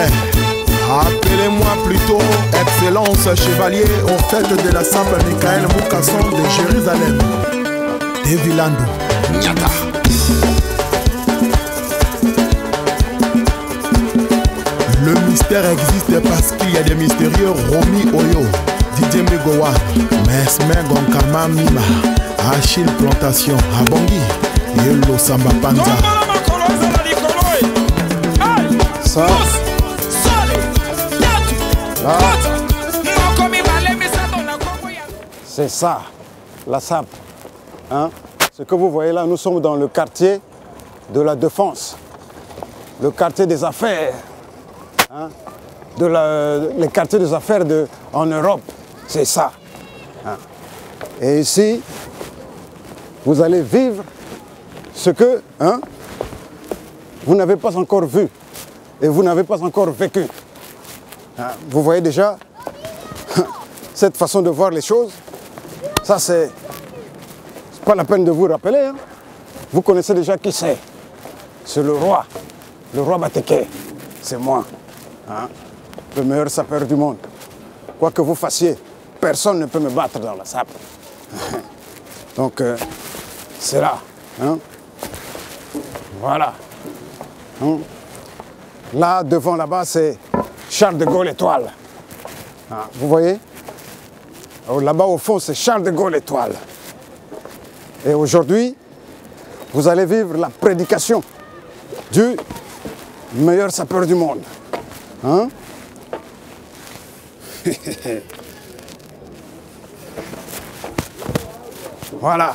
Mais appelez-moi plutôt Excellence Chevalier au fait de la Sape Michael Moukasson de Jérusalem. Devilando, Nyata. Le mystère existe parce qu'il y a des mystérieux. Romy Oyo, Didier Megowa, Mesmer Gonkama Mima, Achille Plantation, Abongi, Yelo Samba Panza. Ça, là, c'est ça, la Sape. Hein? Ce que vous voyez là, nous sommes dans le quartier de la Défense, le quartier des affaires, hein? Les quartiers des affaires en Europe, c'est ça. Hein? Et ici, vous allez vivre ce que hein, vous n'avez pas encore vu et vous n'avez pas encore vécu. Hein? Vous voyez déjà cette façon de voir les choses. Ça, c'est pas la peine de vous rappeler. Hein? Vous connaissez déjà qui c'est. C'est le roi Bateke. C'est moi. Hein? Le meilleur sapeur du monde. Quoi que vous fassiez, personne ne peut me battre dans la sape. Donc, c'est là. Hein? Voilà. Hein? Là, devant là-bas, c'est Charles de Gaulle Étoile. Hein? Vous voyez? Là-bas, au fond, c'est Charles de Gaulle Étoile. Et aujourd'hui, vous allez vivre la prédication du meilleur sapeur du monde. Hein? Voilà.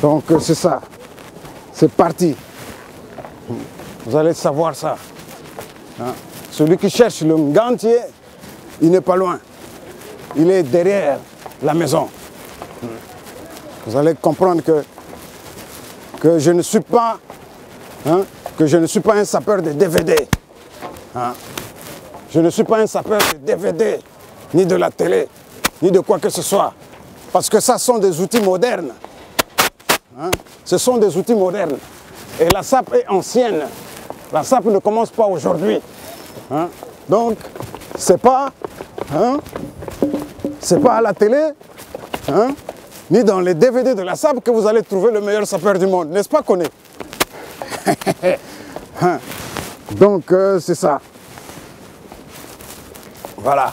Donc c'est ça. C'est parti. Vous allez savoir ça. Hein? Celui qui cherche le gantier, il n'est pas loin. Il est derrière la maison. Vous allez comprendre que je ne suis pas un sapeur de DVD. Hein? Je ne suis pas un sapeur de DVD, ni de la télé, ni de quoi que ce soit. Parce que ça sont des outils modernes. Hein? Ce sont des outils modernes. Et la sape est ancienne. La sape ne commence pas aujourd'hui. Hein? Donc, c'est pas à la télé, hein, ni dans les DVD de la sape que vous allez trouver le meilleur sapeur du monde. N'est-ce pas, Koné? Hein? Donc, c'est ça. Voilà.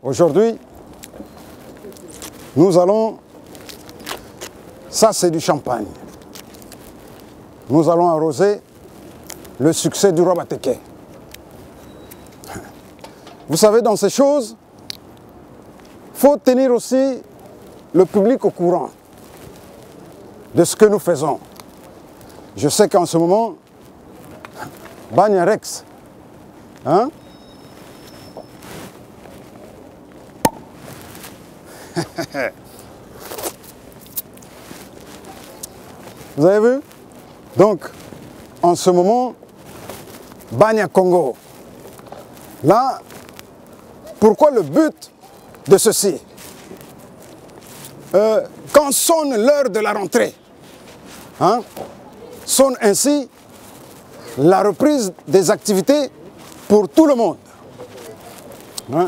Aujourd'hui, nous allons... Ça, c'est du champagne. Nous allons arroser le succès du roi Bateke. Vous savez, dans ces choses, il faut tenir aussi le public au courant de ce que nous faisons. Je sais qu'en ce moment, Bagna Rex, hein? Vous avez vu? Donc, en ce moment, Bagna Congo. Là, pourquoi le but de ceci? Quand sonne l'heure de la rentrée, hein, sonne ainsi la reprise des activités pour tout le monde. Hein,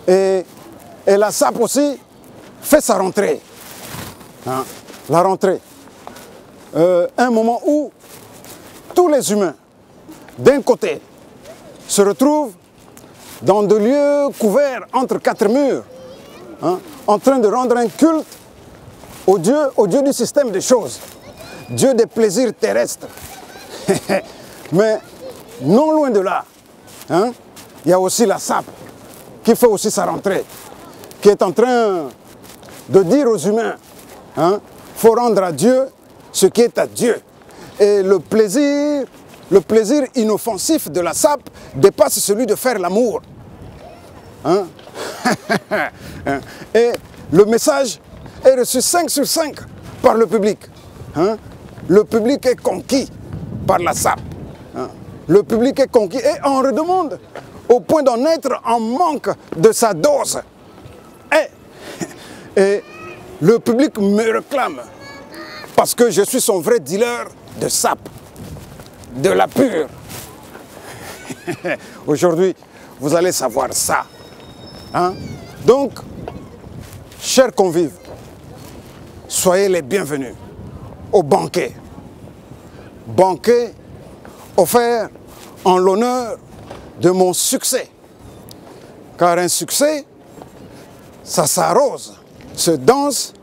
et la SAP aussi fait sa rentrée. Hein, la rentrée. Un moment où tous les humains, d'un côté, se retrouvent dans des lieux couverts entre quatre murs, hein, en train de rendre un culte au Dieu du système des choses, Dieu des plaisirs terrestres. Mais non loin de là, hein, il y a aussi la SAP qui fait aussi sa rentrée, qui est en train de dire aux humains, hein, faut rendre à Dieu ce qui est à Dieu. Et le plaisir inoffensif de la SAP dépasse celui de faire l'amour. Hein? Et le message est reçu 5 sur 5 par le public. Hein? Le public est conquis par la SAP. Hein? Le public est conquis et on redemande au point d'en être en manque de sa dose. Et Et le public me réclame parce que je suis son vrai dealer de sap, de la pure. Aujourd'hui, vous allez savoir ça. Hein? Donc, chers convives, soyez les bienvenus au banquet. Banquet offert en l'honneur de mon succès. Car un succès, ça s'arrose, se danse,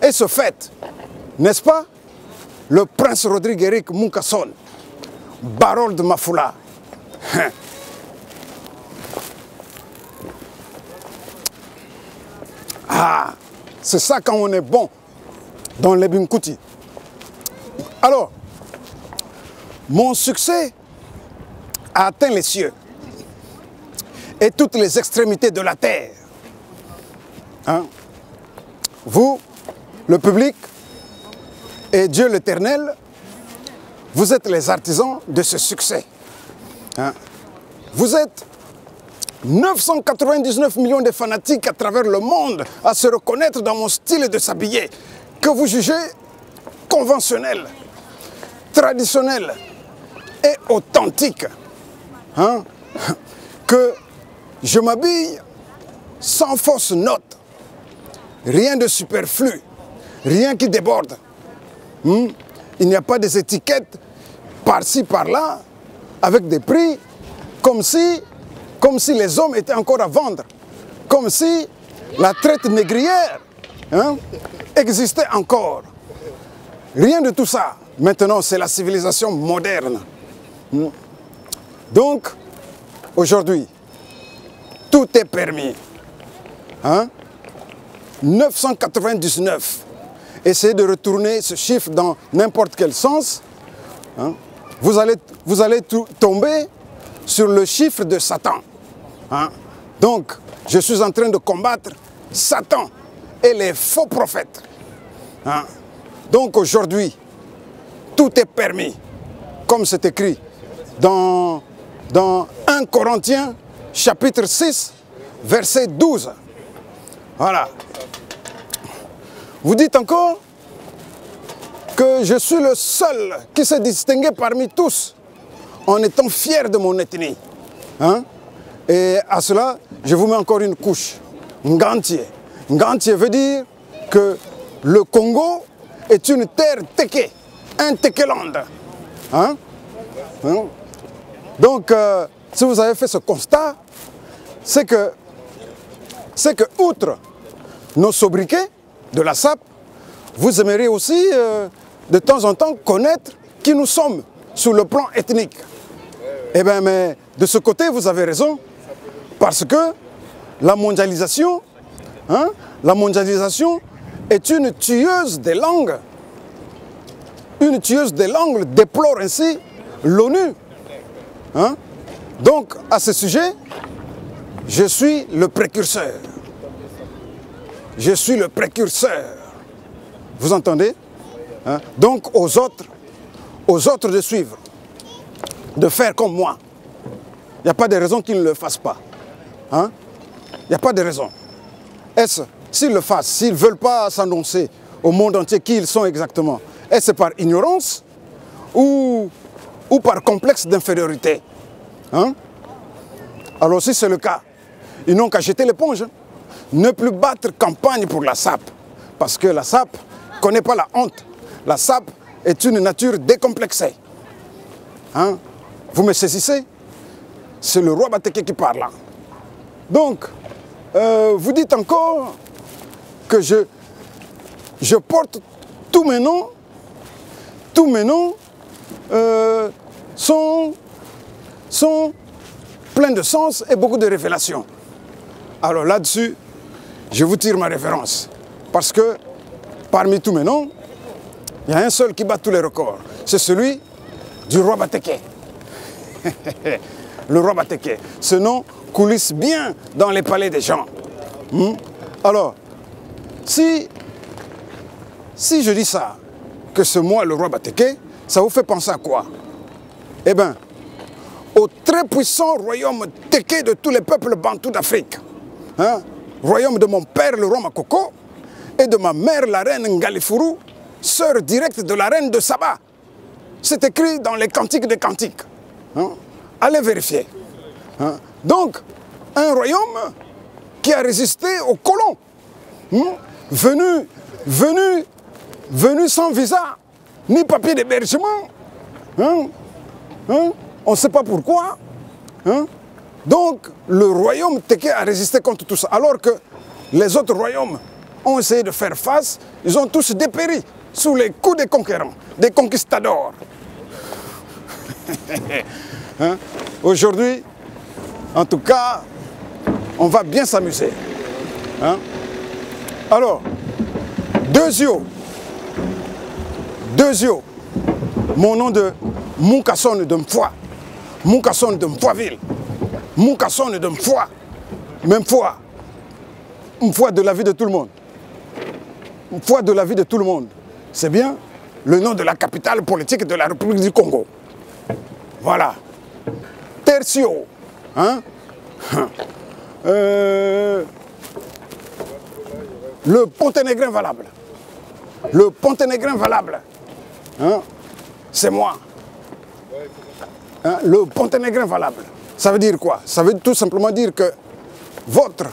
et se fête. N'est-ce pas? Le prince Rodrigue Eric Munkason, Barold Mafula. Ah, c'est ça quand on est bon dans les Binkouti. Alors, mon succès a atteint les cieux et toutes les extrémités de la terre. Hein? Vous, le public, et Dieu l'Éternel, vous êtes les artisans de ce succès. Hein? Vous êtes 999 millions de fanatiques à travers le monde à se reconnaître dans mon style de s'habiller, que vous jugez conventionnel, traditionnel et authentique. Hein? Que je m'habille sans fausse note, rien de superflu, rien qui déborde. Il n'y a pas des étiquettes par-ci, par-là, avec des prix comme si les hommes étaient encore à vendre, comme si la traite négrière existait encore. Rien de tout ça. Maintenant, c'est la civilisation moderne. Donc, aujourd'hui, tout est permis. 999. Essayez de retourner ce chiffre dans n'importe quel sens. Vous allez tomber sur le chiffre de Satan. Donc, je suis en train de combattre Satan et les faux prophètes. Donc aujourd'hui, tout est permis, comme c'est écrit dans 1 Corinthiens, chapitre 6, verset 12. Voilà. Vous dites encore que je suis le seul qui s'est distingué parmi tous en étant fier de mon ethnie. Et à cela, je vous mets encore une couche. Ngantier. Ngantier veut dire que le Congo est une terre teke, un tekeland. Donc, si vous avez fait ce constat, c'est que outre nos sobriquets de la SAP, vous aimeriez aussi de temps en temps connaître qui nous sommes sur le plan ethnique. Eh bien, mais de ce côté, vous avez raison, parce que la mondialisation est une tueuse des langues. Une tueuse des langues déplore ainsi l'ONU. Donc, à ce sujet, je suis le précurseur. Je suis le précurseur. Vous entendez? Donc, aux autres de suivre, de faire comme moi. Il n'y a pas de raison qu'ils ne le fassent pas. Il n'y a pas de raison. Est-ce, s'ils le fassent, s'ils ne veulent pas s'annoncer au monde entier qui ils sont exactement, est-ce par ignorance ou par complexe d'infériorité? Alors si c'est le cas, ils n'ont qu'à jeter l'éponge. Ne plus battre campagne pour la SAP. Parce que la SAP ne connaît pas la honte. La SAP est une nature décomplexée. Vous me saisissez? C'est le roi Bateke qui parle là. Donc, vous dites encore que je porte tous mes noms. Tous mes noms sont pleins de sens et beaucoup de révélations. Alors là-dessus, je vous tire ma référence. Parce que parmi tous mes noms, il y a un seul qui bat tous les records. C'est celui du roi Bateke. Le roi Bateke. Ce nom coulisse bien dans les palais des gens. Alors, si je dis ça, que c'est moi le roi Bateke, ça vous fait penser à quoi? Eh bien, au très puissant royaume Teke de tous les peuples bantous d'Afrique. royaume de mon père, le roi Makoko, et de ma mère, la reine Ngalifuru, sœur directe de la reine de Saba. C'est écrit dans les Cantiques des Cantiques. Hein? Allez vérifier. Hein? Donc, un royaume qui a résisté aux colons, hein? venu sans visa, ni papier d'hébergement. Hein? Hein? On ne sait pas pourquoi. Hein? Donc, le royaume Téké a résisté contre tout ça. Alors que les autres royaumes ont essayé de faire face, ils ont tous dépéri sous les coups des conquérants, des conquistadors. Hein? Aujourd'hui, en tout cas, on va bien s'amuser. Hein? Alors, Deuxio, mon nom de Moukasson de Mfoua, Moukasson de Mfoiville, Moukasson de Mfoua, même Mfoua, Mfoua de la vie de tout le monde. Mfoua de la vie de tout le monde. C'est bien le nom de la capitale politique de la République du Congo. Voilà. Tertio. Hein? Le Ponténégrin valable. Le Ponténégrin valable. Hein? C'est moi. Hein? Le Ponténégrin valable. Ça veut dire quoi? Ça veut tout simplement dire que votre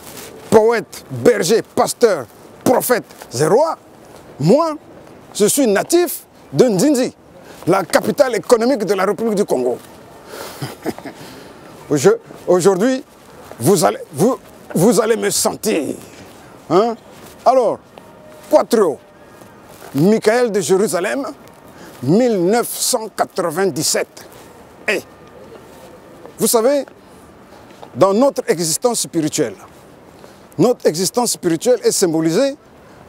poète, berger, pasteur, prophète, roi, moi, je suis natif de Ndinzi, la capitale économique de la République du Congo. Aujourd'hui, vous allez me sentir. Hein? Alors, Quattro, Michael de Jérusalem, 1997. Et, vous savez, dans notre existence spirituelle est symbolisée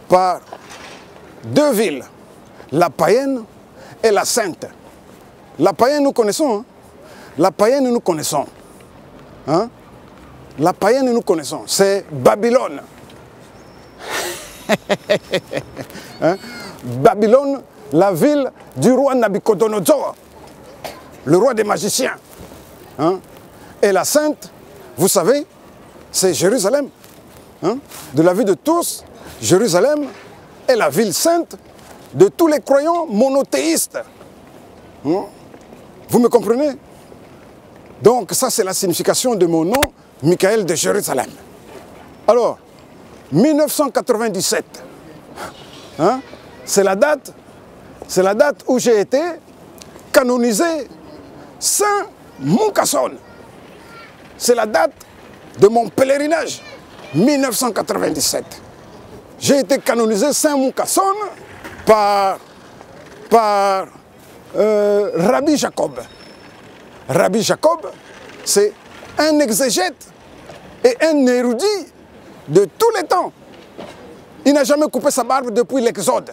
par deux villes, la païenne et la sainte. La païenne, nous connaissons. Hein? La païenne, nous connaissons. Hein? La païenne, nous connaissons. C'est Babylone. Hein? Babylone, la ville du roi Nabucodonosor, le roi des magiciens. Hein? Et la sainte, vous savez, c'est Jérusalem. Hein? De la vie de tous, Jérusalem est la ville sainte de tous les croyants monothéistes. Hein? Vous me comprenez? Donc ça, c'est la signification de mon nom, Michael de Jérusalem. Alors, 1997, hein? C'est la date où j'ai été canonisé Saint Moukasson. C'est la date de mon pèlerinage, 1997. J'ai été canonisé Saint Moukasson par Rabbi Jacob. Rabbi Jacob, c'est un exégète et un érudit de tous les temps. Il n'a jamais coupé sa barbe depuis l'Exode.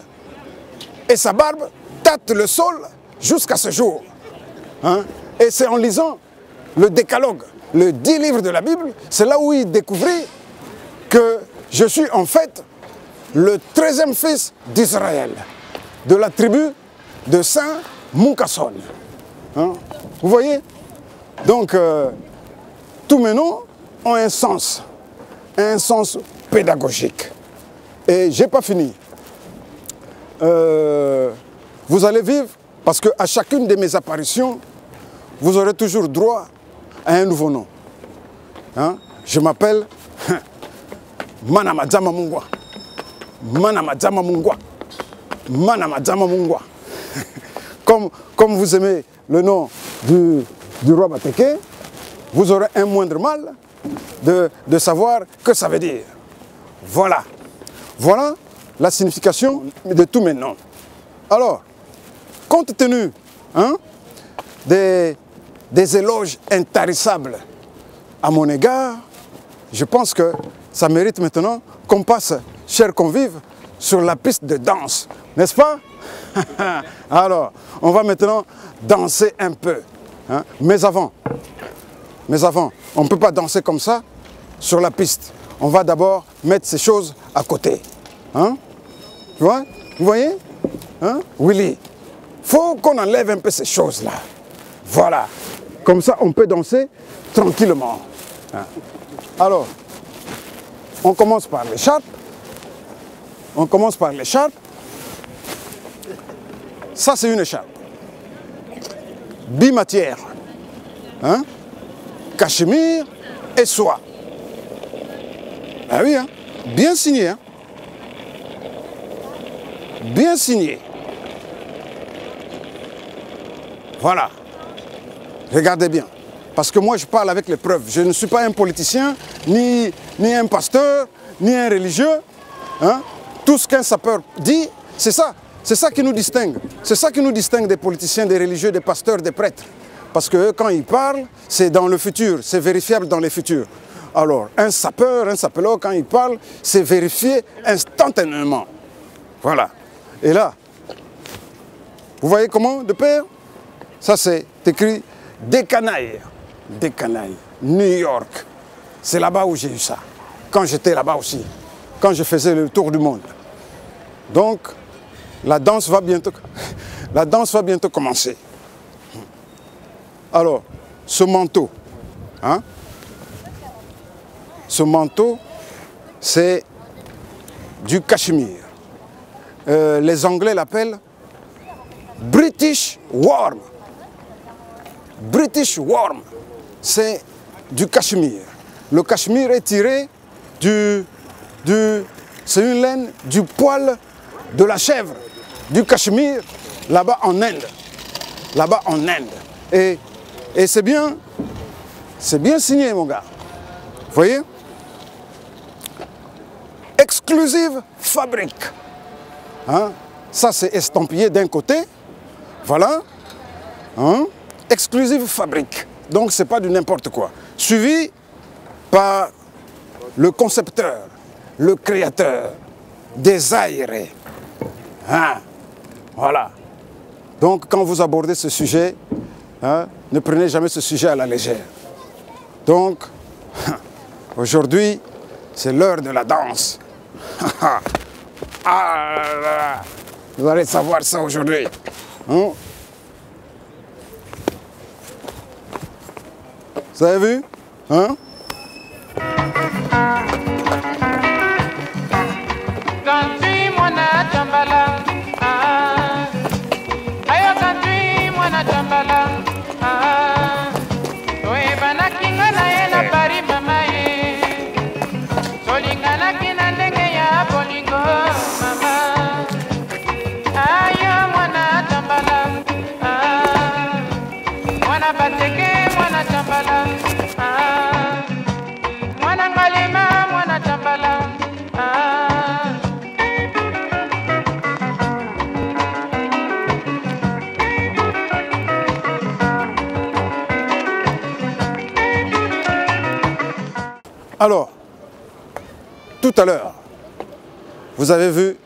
Et sa barbe tâte le sol jusqu'à ce jour. Hein? Et c'est en lisant le Décalogue, le 10 livres de la Bible, c'est là où il découvrit que je suis en fait le 13e fils d'Israël, de la tribu de Saint Moukasson. Hein? Vous voyez? Donc, tous mes noms ont un sens pédagogique. Et je n'ai pas fini. Vous allez vivre, parce qu'à chacune de mes apparitions, vous aurez toujours droit à un nouveau nom. Hein? Je m'appelle Manamadzama Mungwa. Manamadzama Mungwa. Manamadzama Mungwa. Comme vous aimez le nom du roi Batéké, vous aurez un moindre mal de savoir que ça veut dire. Voilà. Voilà la signification de tous mes noms. Alors, compte tenu des éloges intarissables à mon égard, je pense que ça mérite maintenant qu'on passe, chers convives, sur la piste de danse. N'est-ce pas? Alors, on va maintenant danser un peu. Hein? Mais avant, on ne peut pas danser comme ça sur la piste. On va d'abord mettre ces choses à côté. Hein? Vous voyez? Hein? Willy, il faut qu'on enlève un peu ces choses-là. Voilà. Comme ça, on peut danser tranquillement. Hein? Alors, On commence par l'écharpe. On commence par l'écharpe. Ça, c'est une écharpe. Bimatière. Hein? Cachemire et soie. Ah oui, hein? Bien signé. Hein? Bien signé. Voilà. Regardez bien. Parce que moi, je parle avec les preuves. Je ne suis pas un politicien, ni un pasteur, ni un religieux. Hein? Tout ce qu'un sapeur dit, c'est ça. C'est ça qui nous distingue. C'est ça qui nous distingue des politiciens, des religieux, des pasteurs, des prêtres. Parce que quand ils parlent, c'est dans le futur. C'est vérifiable dans le futur. Alors, un sapeur, un sapeleur, quand il parle, c'est vérifié instantanément. Voilà. Et là, vous voyez comment, de pair? Ça, c'est écrit des canailles. Des canailles. New York. C'est là-bas où j'ai eu ça. Quand j'étais là-bas aussi. Quand je faisais le tour du monde. Donc, la danse va bientôt commencer. Alors, ce manteau, hein? Ce manteau, c'est du cachemire. Les Anglais l'appellent British Warm. British Warm, c'est du cachemire. Le cachemire est tiré c'est une laine du poil de la chèvre, du cachemire, là-bas en Inde. Là-bas en Inde. Et c'est bien signé, mon gars. Vous voyez? Exclusive fabrique. Hein? Ça, c'est estampillé d'un côté. Voilà. Hein? Exclusive fabrique. Donc, ce n'est pas du n'importe quoi. Suivi par le concepteur, le créateur, Desiré. Hein? Voilà. Donc, quand vous abordez ce sujet, hein, ne prenez jamais ce sujet à la légère. Donc, aujourd'hui, c'est l'heure de la danse. Ah là là. Vous allez savoir ça aujourd'hui. Hein? Vous avez vu? Hein? Alors, tout à l'heure, vous avez vu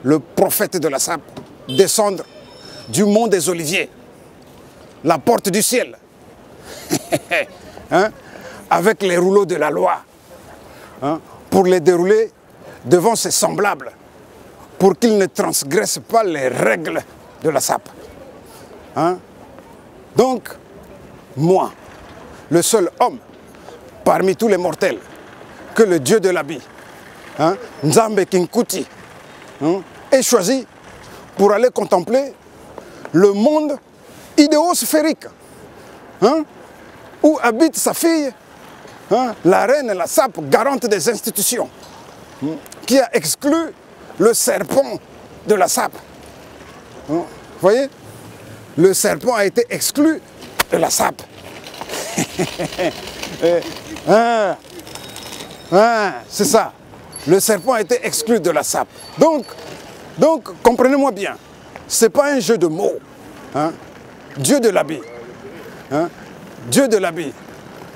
le prophète de la sape descendre du mont des Oliviers, la porte du ciel, hein, avec les rouleaux de la loi, hein, pour les dérouler devant ses semblables, pour qu'ils ne transgressent pas les règles de la sape. Hein. Donc, moi, le seul homme parmi tous les mortels que le Dieu de l'habit, hein, Nzambe Kinkuti, hein, est choisi pour aller contempler le monde idéosphérique, hein, où habite sa fille, hein, la reine, la sape, garante des institutions, hein, qui a exclu le serpent de la sape. Hein, vous voyez? Le serpent a été exclu de la sape. C'est ça. Le serpent a été exclu de la sape. Donc comprenez-moi bien, ce n'est pas un jeu de mots. Hein? Dieu de l'habit. Hein? Dieu de l'habit.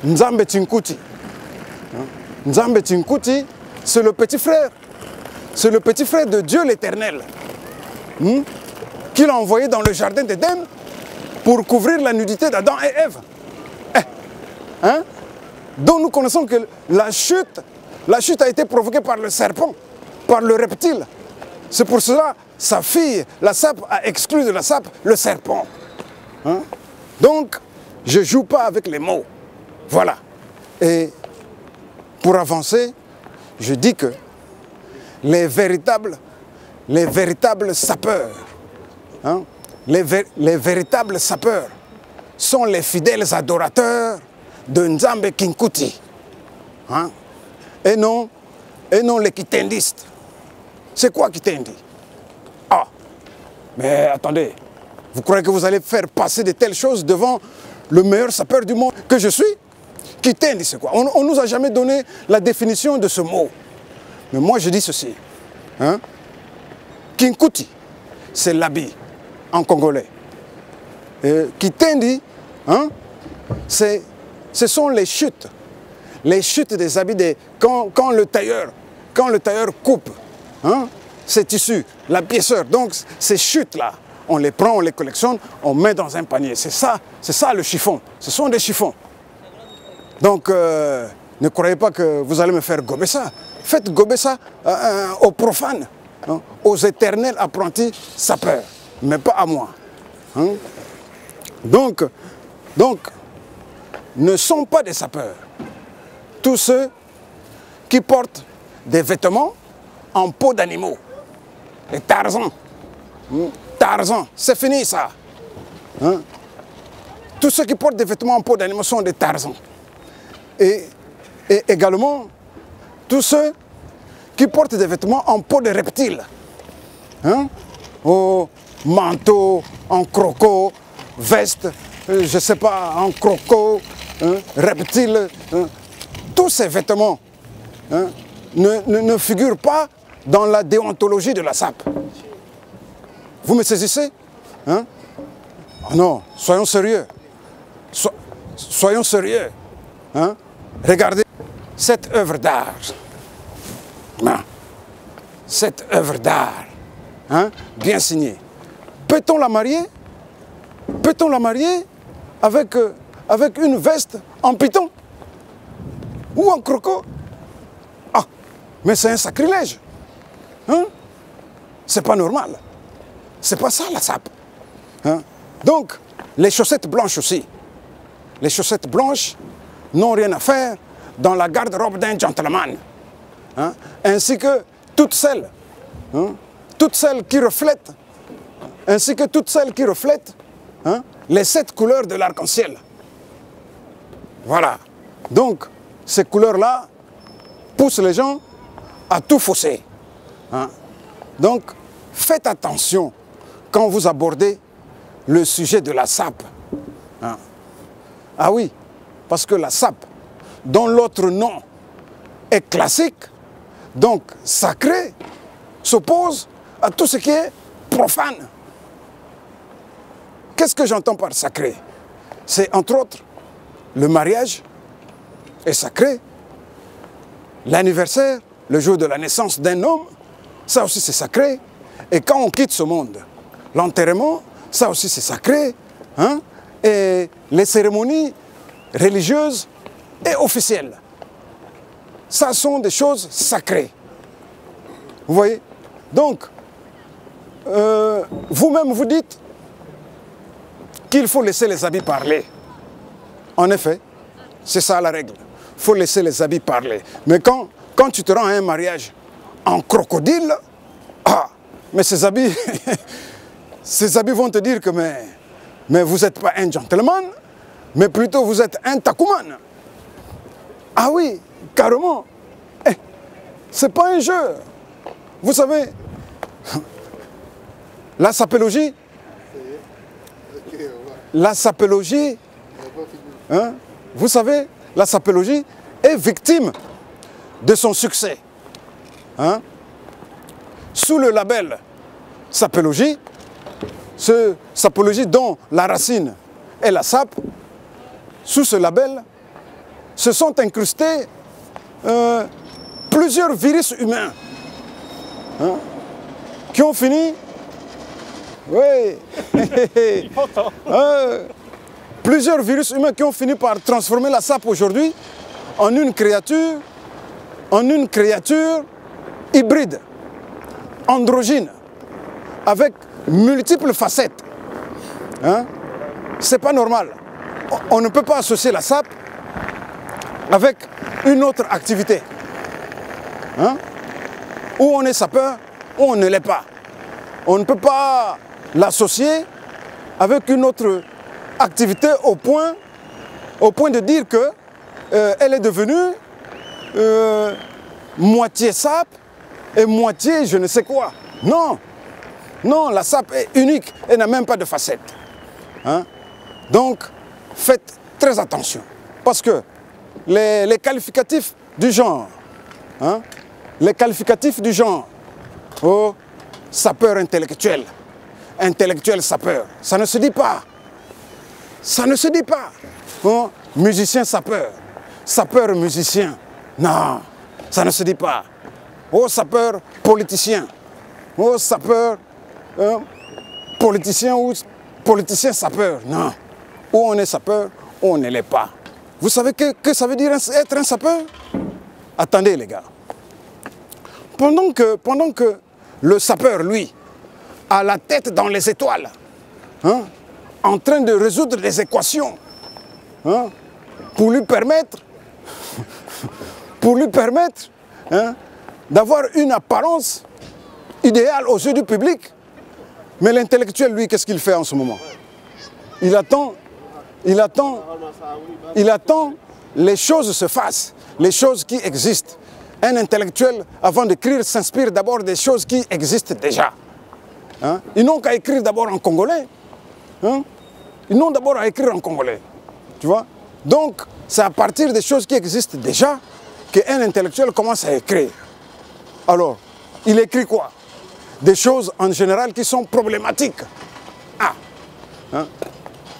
Nzambe Tinkuti. Hein? Nzambe Tinkuti, c'est le petit frère. C'est le petit frère de Dieu l'Éternel. Hein? Qu'il a envoyé dans le jardin d'Éden pour couvrir la nudité d'Adam et Ève. Hein? Donc nous connaissons que la chute a été provoquée par le serpent, par le reptile. C'est pour cela sa fille, la sape, a exclu de la sape le serpent. Hein? Donc, je ne joue pas avec les mots. Voilà. Et pour avancer, je dis que les véritables sapeurs, hein, les véritables sapeurs sont les fidèles adorateurs de Nzambe Kinkuti, hein, et non les kitendistes. C'est quoi Kitendi? Ah, mais attendez, vous croyez que vous allez faire passer de telles choses devant le meilleur sapeur du monde que je suis? Kitendi, c'est quoi? On ne nous a jamais donné la définition de ce mot. Mais moi, je dis ceci. Hein? Kinkuti, c'est l'habit en congolais. Kitendi, hein? Ce sont les chutes des habits. Quand le tailleur coupe, hein, ces tissus, la pièceur, donc ces chutes-là, on les prend, on les collectionne, on met dans un panier. C'est ça le chiffon. Ce sont des chiffons. Donc, ne croyez pas que vous allez me faire gober ça. Faites gober ça aux profanes, hein, aux éternels apprentis sapeurs, mais pas à moi. Hein. Donc, ne sont pas des sapeurs tous ceux qui portent des vêtements en peau d'animaux. Les Tarzan. Tarzan, c'est fini ça. Hein? Tous ceux qui portent des vêtements en peau d'animaux sont des Tarzans. Et également, tous ceux qui portent des vêtements en peau de reptiles. Hein? Au manteau, en croco, veste, je ne sais pas, en croco, hein, reptile. Hein? Tous ces vêtements, hein, ne figurent pas dans la déontologie de la SAP. Vous me saisissez? Hein? Oh non, soyons sérieux. Soyons sérieux. Hein? Regardez cette œuvre d'art. Cette œuvre d'art, hein, bien signée. Peut-on la marier? Peut-on la marier avec une veste en python? Ou en croco? Ah, mais c'est un sacrilège. Hein? C'est pas normal. C'est pas ça la SAP. Hein? Donc, les chaussettes blanches aussi. Les chaussettes blanches n'ont rien à faire dans la garde-robe d'un gentleman. Hein? Ainsi que toutes celles qui reflètent, hein, les 7 couleurs de l'arc-en-ciel. Voilà. Donc, ces couleurs-là poussent les gens à tout fausser. Hein? Donc, faites attention quand vous abordez le sujet de la SAP. Hein? Ah oui, parce que la SAP, dont l'autre nom est classique, donc sacré, s'oppose à tout ce qui est profane. Qu'est-ce que j'entends par sacré? C'est entre autres le mariage est sacré, l'anniversaire, le jour de la naissance d'un homme, ça aussi c'est sacré. Et quand on quitte ce monde, l'enterrement, ça aussi c'est sacré. Hein? Et les cérémonies religieuses et officielles, ça sont des choses sacrées. Vous voyez? Donc, vous-même vous dites qu'il faut laisser les habits parler. En effet, c'est ça la règle. Il faut laisser les habits parler. Mais quand tu te rends à un mariage en crocodile, ah, mais ces habits vont te dire que mais vous n'êtes pas un gentleman, mais plutôt vous êtes un takuman. Ah oui, carrément. C'est pas un jeu. Vous savez, la sapologie, hein, vous savez, la sapologie est victime de son succès. Hein? Sous le label sapologie, sapologie dont la racine est la sape, sous ce label se sont incrustés plusieurs virus humains, hein, qui ont fini, oui, plusieurs virus humains qui ont fini par transformer la sape aujourd'hui en une créature hybride, androgyne, avec multiples facettes. Hein? C'est pas normal. On ne peut pas associer la sape avec une autre activité. Hein? Ou on est sapeur, ou on ne l'est pas. On ne peut pas l'associer avec une autre activité au point de dire que elle est devenue moitié sape et moitié je ne sais quoi. Non, non, la sape est unique et n'a même pas de facettes. Hein? Donc, faites très attention. Parce que les qualificatifs du genre, hein, les qualificatifs du genre, oh, sapeur intellectuel, intellectuel sapeur, ça ne se dit pas. Ça ne se dit pas. Oh, musicien sapeur, sapeur musicien, non, ça ne se dit pas. Oh, sapeur politicien, oh, sapeur politicien ou politicien sapeur, non. Ou on est sapeur, ou on ne l'est pas. Vous savez que ça veut dire être un sapeur? Attendez les gars. Pendant que le sapeur, lui, a la tête dans les étoiles, hein, en train de résoudre des équations, hein, pour lui permettre hein, d'avoir une apparence idéale aux yeux du public. Mais l'intellectuel, lui, qu'est-ce qu'il fait en ce moment? Il attend les choses se fassent, les choses qui existent. Un intellectuel, avant d'écrire, s'inspire d'abord des choses qui existent déjà. Hein? Ils n'ont qu'à écrire d'abord en congolais. Hein? Ils n'ont d'abord à écrire en congolais. Tu vois? Donc, c'est à partir des choses qui existent déjà qu'un intellectuel commence à écrire. Alors, il écrit quoi? Des choses en général qui sont problématiques. Ah! Hein?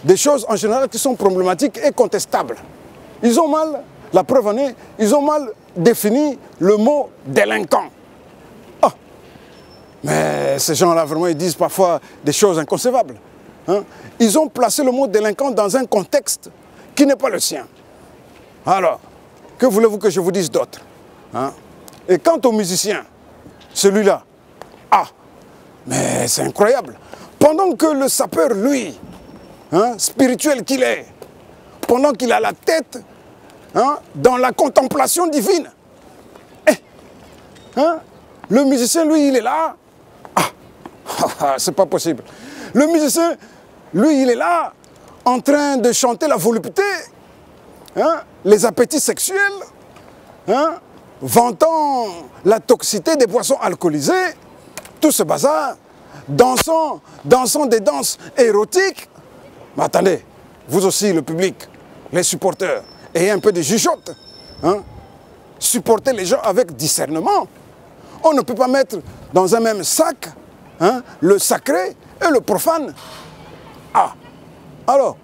Des choses en général qui sont problématiques et contestables. Ils ont mal, la preuve en est, ils ont mal défini le mot délinquant. Ah! Mais ces gens-là, vraiment, ils disent parfois des choses inconcevables. Hein? Ils ont placé le mot délinquant dans un contexte qui n'est pas le sien. Alors, que voulez-vous que je vous dise d'autre? Hein? Et quant aux musiciens, celui-là, ah, mais c'est incroyable. Pendant que le sapeur, lui, hein, spirituel qu'il est, pendant qu'il a la tête hein, dans la contemplation divine, hein, le musicien, lui, il est là. Ah, c'est pas possible. Le musicien, lui, il est là, en train de chanter la volupté, hein, les appétits sexuels, hein, vantant la toxicité des boissons alcoolisées, tout ce bazar, dansant des danses érotiques. Mais attendez, vous aussi, le public, les supporters, ayez un peu de jugeote. Hein? Supportez les gens avec discernement. On ne peut pas mettre dans un même sac hein, le sacré et le profane. Ah, alors,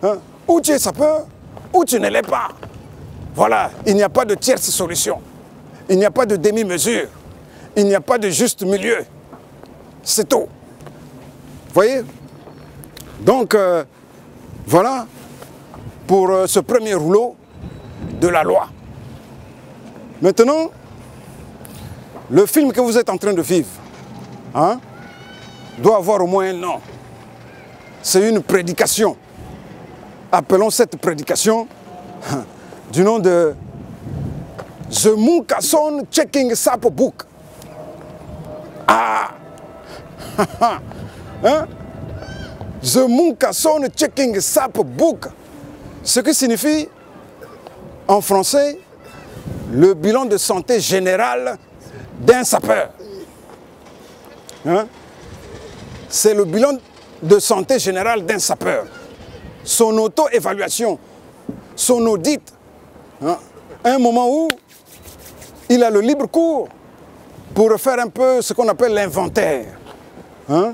hein, ou tu es sapeur, ou tu ne l'es pas. Voilà, il n'y a pas de tierce solution. Il n'y a pas de demi-mesure. Il n'y a pas de juste milieu. C'est tout. Vous voyez? Donc, voilà pour ce premier rouleau de la loi. Maintenant, le film que vous êtes en train de vivre hein, doit avoir au moins un nom. C'est une prédication. Appelons cette prédication du nom de The Munkason Checking Sap Book. Ah! Hein? The Munkason Checking Sap Book. Ce qui signifie, en français, le bilan de santé générale d'un sapeur. Hein? C'est le bilan de santé générale d'un sapeur. Son auto-évaluation, son audit. Hein? Un moment où il a le libre cours pour faire un peu ce qu'on appelle l'inventaire. Hein?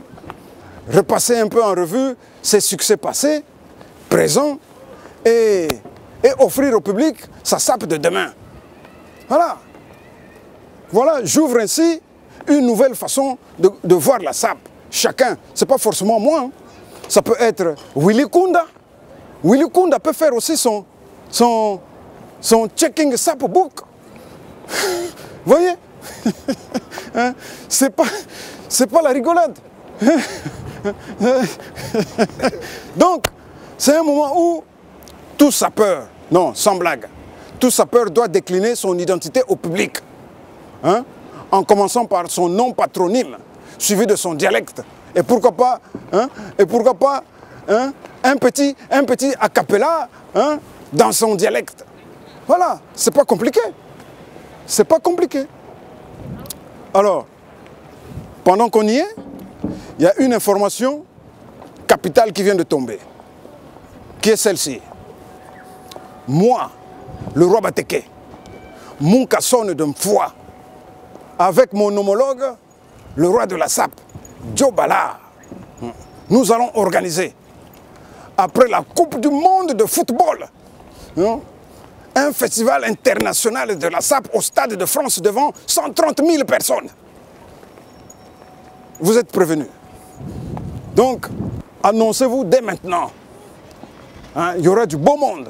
Repasser un peu en revue ses succès passés, présents, et offrir au public sa sape de demain. Voilà. Voilà, j'ouvre ainsi une nouvelle façon de voir la sape. Chacun, ce n'est pas forcément moi. Hein. Ça peut être Willy Kunda. Willy Kunda peut faire aussi son checking sap book. Vous voyez? Hein? C'est pas la rigolade. Donc, c'est un moment où tout sapeur, non, sans blague, tout sapeur doit décliner son identité au public, hein, en commençant par son nom patronyme, suivi de son dialecte. Et pourquoi pas, hein, un petit a cappella, hein, dans son dialecte. Voilà, c'est pas compliqué. C'est pas compliqué. Alors, pendant qu'on y est, il y a une information capitale qui vient de tomber, qui est celle-ci. Moi, le roi Bateke, mon cassonne de Mfoua, avec mon homologue, le roi de la SAP, Joe Bala, nous allons organiser, après la Coupe du monde de football, un festival international de la SAP au Stade de France devant 130 000 personnes. Vous êtes prévenus. Donc, annoncez-vous dès maintenant. Hein, il y aura du beau monde.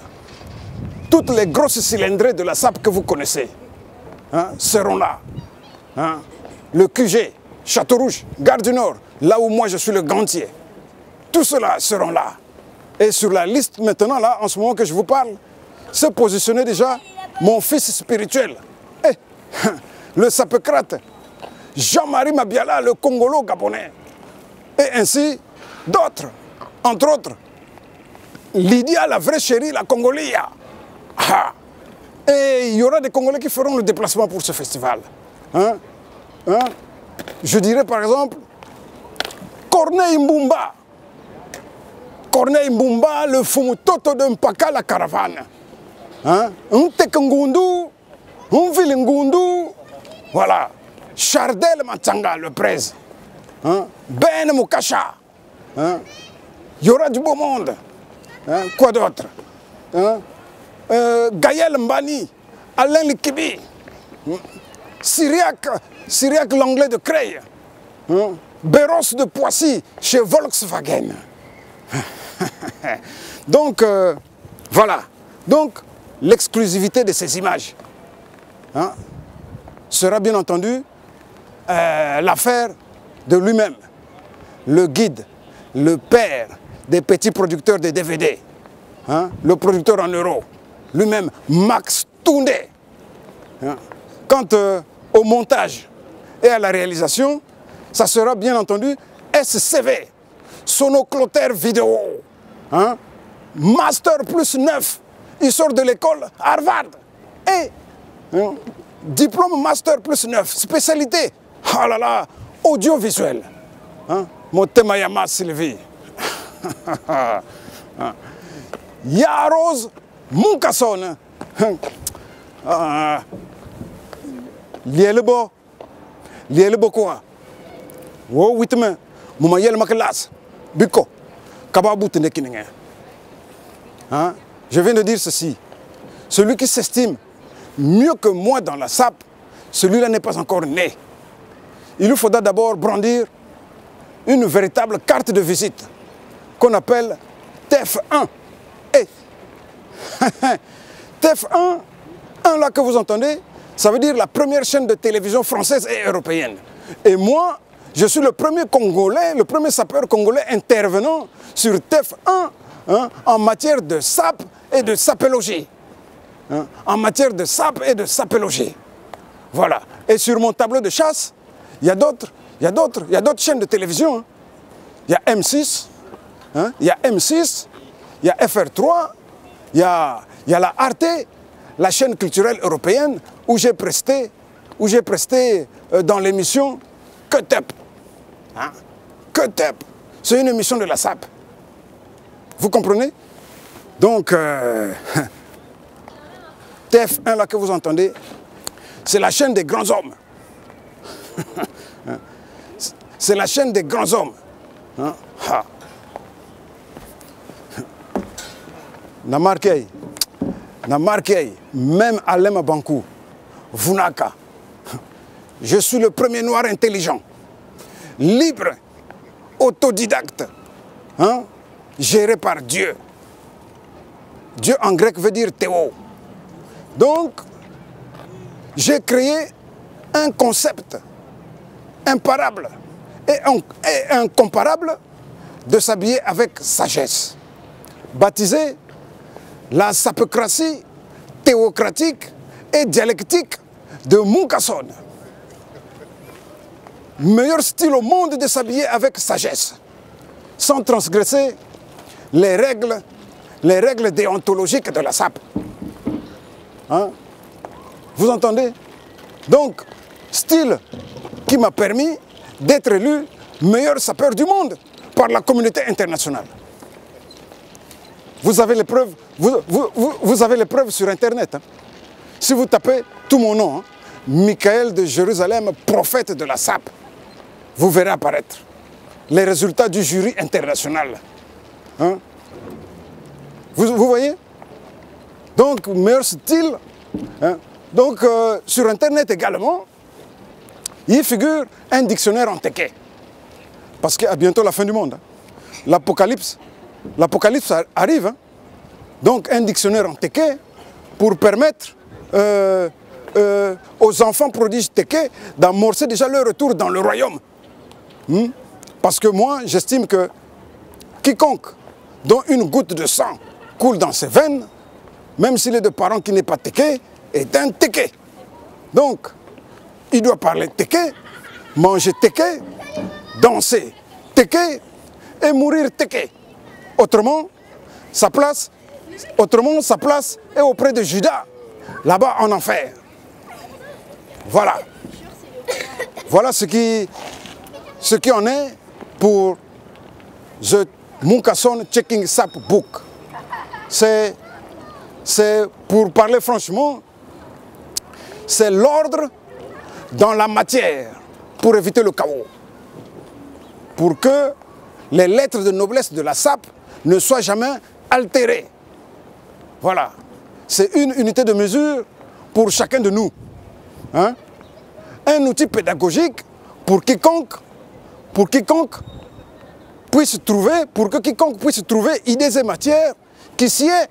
Toutes les grosses cylindrées de la SAP que vous connaissez, hein, seront là. Hein. Le QG, Château-Rouge, Gare du Nord, là où moi je suis le gantier. Tout cela seront là. Et sur la liste maintenant, là, en ce moment que je vous parle, se positionnait déjà mon fils spirituel, le sapecrate, Jean-Marie Mabiala, le Congolo-Gabonais. Et ainsi d'autres, entre autres, Lydia, la vraie chérie, la Congolia. Ah. Et il y aura des Congolais qui feront le déplacement pour ce festival. Hein? Hein? Je dirais par exemple, Corneille Mbumba. Corneille Mbumba, le Fumutoto de Mpaka, la caravane. Hein? Ntekengundu, Nvilingundu, voilà. Chardel Matanga, le presse. Hein? Ben Moukacha. Hein? Il y aura du beau monde. Hein? Quoi d'autre? Hein? Gaël Mbani, Alain Likibi, Syriac l'anglais de Creil, hein? Béros de Poissy chez Volkswagen. Donc, voilà. Donc, l'exclusivité de ces images, hein, sera bien entendu l'affaire de lui-même, le guide, le père des petits producteurs de DVD, hein, le producteur en euros, lui-même, Max Toundé. Hein. Quant au montage et à la réalisation, ça sera bien entendu SCV, Sonoclotaire Vidéo, hein, Master plus 9, il sort de l'école Harvard, et hein, diplôme Master plus 9, spécialité, oh là là, audiovisuel. Hein, Motemayama Sylvie. Yarose Munkason. Lielebo quoi? Wo witme, Moumayel Makalas, Biko, Kababout Nekininga. Je viens de dire ceci. Celui qui s'estime mieux que moi dans la SAP, celui-là n'est pas encore né. Il lui faudra d'abord brandir une véritable carte de visite qu'on appelle TF1. Et TF1, là que vous entendez, ça veut dire la première chaîne de télévision française et européenne. Et moi, je suis le premier Congolais, le premier sapeur congolais intervenant sur TF1, hein, en matière de SAP et de sapélogie. Hein, en matière de SAP et de sapélogie. Voilà. Et sur mon tableau de chasse, il y a d'autres chaînes de télévision. Hein. Il y a M6, hein, il y a M6, il y a FR3, il y a la Arte, la chaîne culturelle européenne, où j'ai presté dans l'émission Ketep. Hein? Ketep, c'est une émission de la SAP. Vous comprenez? Donc, TF1 là que vous entendez, c'est la chaîne des grands hommes. C'est la chaîne des grands hommes. Hein? Namarkei, même Alema Bankou, Vunaka, je suis le premier noir intelligent, libre, autodidacte, hein? Géré par Dieu. Dieu en grec veut dire Théo. Donc, j'ai créé un concept imparable et incomparable de s'habiller avec sagesse, baptisé la sapocratie théocratique et dialectique de Munkason. Meilleur style au monde de s'habiller avec sagesse, sans transgresser les règles déontologiques de la SAP. Hein? Vous entendez? Donc, style qui m'a permis d'être élu meilleur sapeur du monde par la communauté internationale. Vous avez les preuves, vous avez les preuves sur Internet. Hein. Si vous tapez tout mon nom, hein, Michael de Jérusalem, prophète de la SAP, vous verrez apparaître les résultats du jury international. Hein. Vous voyez? Donc, meilleur style. Hein. Donc, sur Internet également, il figure un dictionnaire en téké. Parce qu'à bientôt la fin du monde. Hein. L'Apocalypse arrive. Hein. Donc, un dictionnaire en téké pour permettre aux enfants prodiges téké d'amorcer déjà leur retour dans le royaume. Parce que moi, j'estime que quiconque dont une goutte de sang coule dans ses veines, même s'il est de parents qui n'est pas téké, est un téké. Donc, il doit parler téké, manger téké, danser téké et mourir téké. Autrement, sa place est auprès de Judas, là-bas en enfer. Voilà. Voilà ce qui en est pour The Munkason Checking Sap Book. C'est pour parler franchement, c'est l'ordre dans la matière pour éviter le chaos. Pour que les lettres de noblesse de la SAP ne soient jamais altérées. Voilà. C'est une unité de mesure pour chacun de nous. Hein? Un outil pédagogique pour que quiconque puisse trouver idées et matières qui s'y est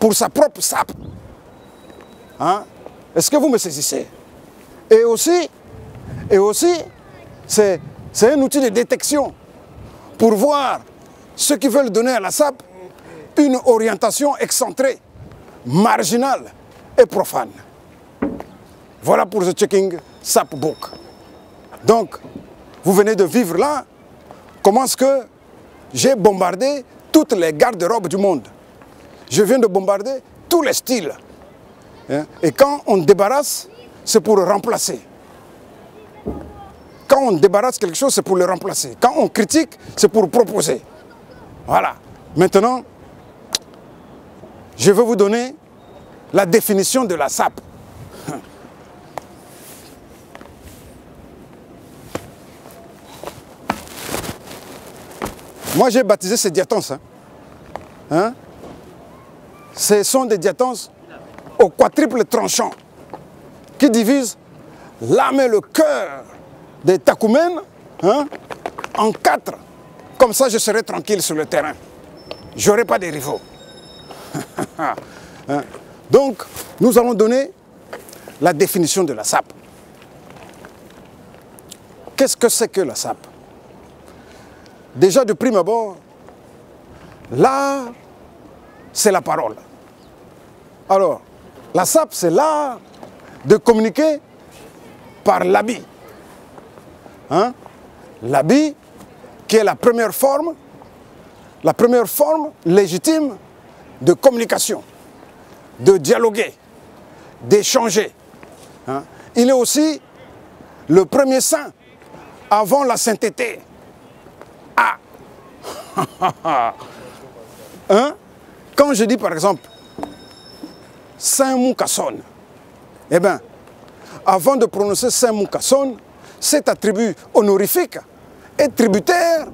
pour sa propre SAP. Hein? Est-ce que vous me saisissez? Et aussi c'est un outil de détection pour voir ceux qui veulent donner à la SAP une orientation excentrée, marginale et profane. Voilà pour The Checking Sap Book. Donc, vous venez de vivre là comment est-ce que j'ai bombardé toutes les garde-robes du monde. Je viens de bombarder tous les styles. Et quand on débarrasse, c'est pour le remplacer. Quand on débarrasse quelque chose, c'est pour le remplacer. Quand on critique, c'est pour proposer. Voilà. Maintenant, je vais vous donner la définition de la SAP. Moi, j'ai baptisé ces diatonses. Hein? Ce sont des diatonses au quadruple tranchant qui divisent l'âme et le cœur des Takoumènes en 4. Comme ça, je serai tranquille sur le terrain. Je n'aurai pas de rivaux. Donc, nous allons donner la définition de la SAP. Qu'est-ce que c'est que la SAP? Déjà, de prime abord, l'art, c'est la parole. Alors, la SAP, c'est l'art de communiquer par l'habit. Hein? L'habit qui est la première forme légitime de communication, de dialoguer, d'échanger. Hein? Il est aussi le premier saint avant la sainteté. Ah. Hein? Quand je dis par exemple Saint Munkason, eh bien, avant de prononcer Saint Munkason, cet attribut honorifique est tributaire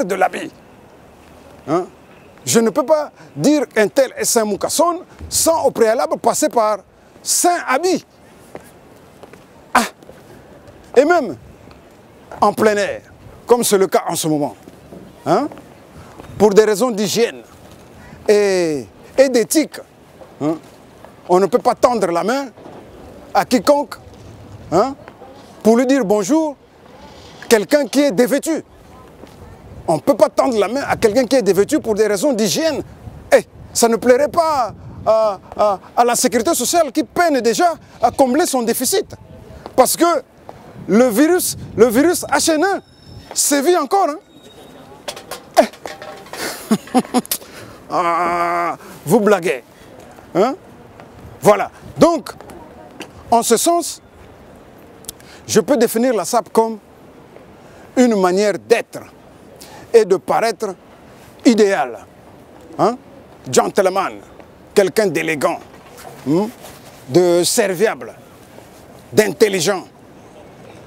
de l'habit. Hein? Je ne peux pas dire un tel est Saint Munkason sans au préalable passer par Saint Habit. Ah. Et même en plein air, comme c'est le cas en ce moment. Hein? Pour des raisons d'hygiène et d'éthique, hein? On ne peut pas tendre la main à quiconque pour lui dire bonjour, quelqu'un qui est dévêtu. On ne peut pas tendre la main à quelqu'un qui est dévêtu pour des raisons d'hygiène. Et ça ne plairait pas à la sécurité sociale qui peine déjà à combler son déficit. Parce que le virus H1N1 sévit encore. Hein? Vous blaguez. Hein? Voilà. Donc, en ce sens, je peux définir la SAP comme une manière d'être et de paraître idéal. Hein? Gentleman, quelqu'un d'élégant, de serviable, d'intelligent,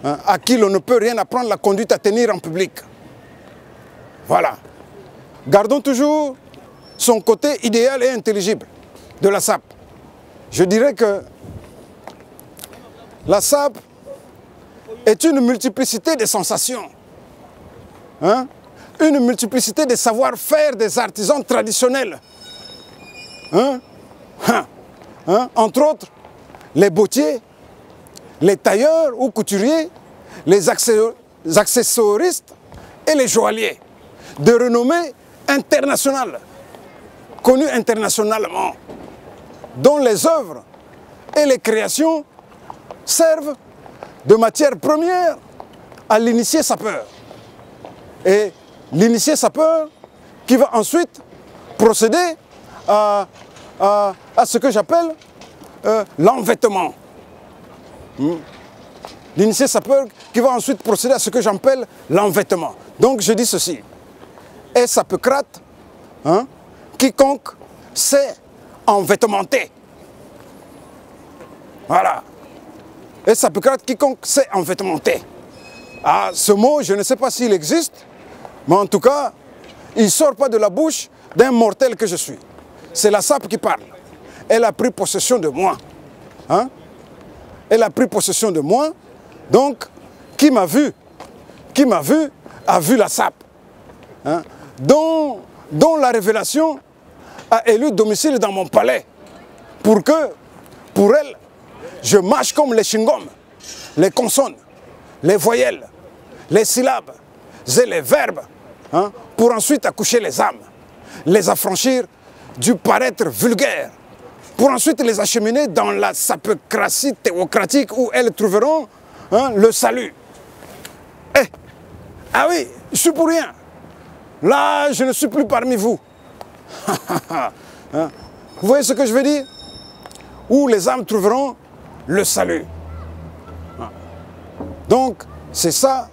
hein, à qui l'on ne peut rien apprendre la conduite à tenir en public. Voilà. Gardons toujours son côté idéal et intelligible de la SAP. Je dirais que la SAP est une multiplicité de sensations, hein? Une multiplicité de savoir-faire des artisans traditionnels. Hein? Hein? Entre autres, les bottiers, les tailleurs ou couturiers, les accessoristes et les joailliers, de renommée internationale, connus internationalement, dont les œuvres et les créations servent de matière première à l'initié sapeur. Et l'initié sapeur qui va ensuite procéder à ce que j'appelle l'envêtement. L'initié sapeur qui va ensuite procéder à ce que j'appelle l'envêtement. Donc je dis ceci. Et sapeucrate, hein, quiconque sait envêtementer. Voilà. Et sapeucrate, quiconque sait envêtementer. Ah, ce mot, je ne sais pas s'il existe, mais en tout cas, il ne sort pas de la bouche d'un mortel que je suis. C'est la SAP qui parle. Elle a pris possession de moi. Hein? Elle a pris possession de moi. Donc, qui m'a vu a vu la SAP. Hein? Dont la révélation a élu domicile dans mon palais. Pour elle, je mâche comme les chewing-gums, les consonnes, les voyelles, les syllabes et les verbes, hein, pour ensuite accoucher les âmes, les affranchir du paraître vulgaire, pour ensuite les acheminer dans la sapeucratie théocratique où elles trouveront, hein, le salut. Ah oui, je suis pour rien. Là, je ne suis plus parmi vous. Hein? Vous voyez ce que je veux dire? Où les âmes trouveront le salut. Donc, c'est ça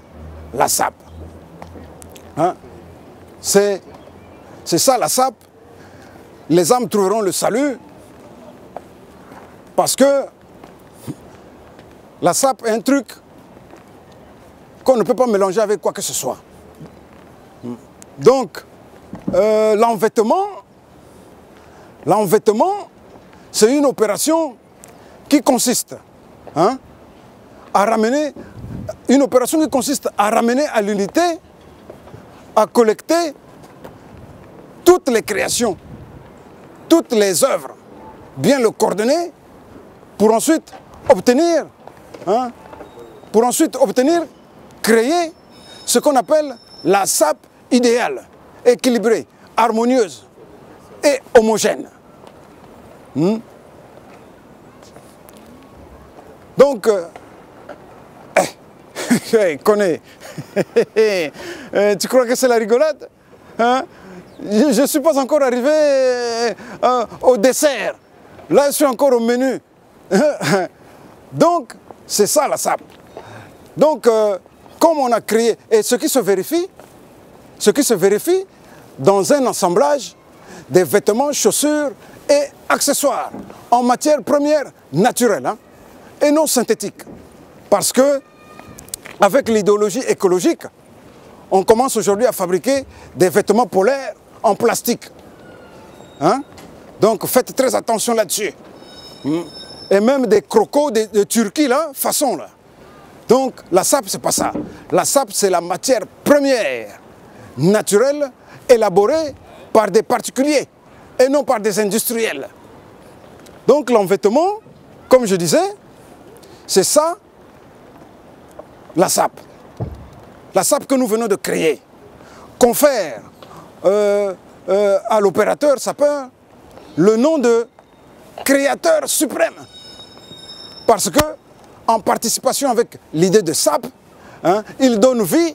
la SAP. Hein? C'est ça la SAP. Les âmes trouveront le salut parce que la SAP est un truc qu'on ne peut pas mélanger avec quoi que ce soit. Donc, l'envêtement, c'est une opération qui consiste, hein, à ramener, à l'unité, à collecter toutes les créations, toutes les œuvres, bien le coordonner pour ensuite obtenir, hein, créer ce qu'on appelle la SAP idéale, équilibrée, harmonieuse et homogène. Donc, connais, tu crois que c'est la rigolade, hein? Je ne suis pas encore arrivé au dessert. Là, je suis encore au menu. Donc, c'est ça la SAP. Donc, comme on a créé, et ce qui se vérifie dans un assemblage des vêtements, chaussures et accessoires en matière première naturelle, hein, et non synthétique. Parce que, avec l'idéologie écologique, on commence aujourd'hui à fabriquer des vêtements polaires en plastique. Hein? Donc faites très attention là-dessus. Et même des crocos de Turquie, là, façon là. Donc la SAP, c'est pas ça. La SAP, c'est la matière première naturelle élaborée par des particuliers et non par des industriels. Donc l'envêtement, comme je disais, c'est ça, la SAP. La SAP que nous venons de créer confère à l'opérateur sapeur le nom de créateur suprême. Parce que, en participation avec l'idée de SAP, hein, il donne vie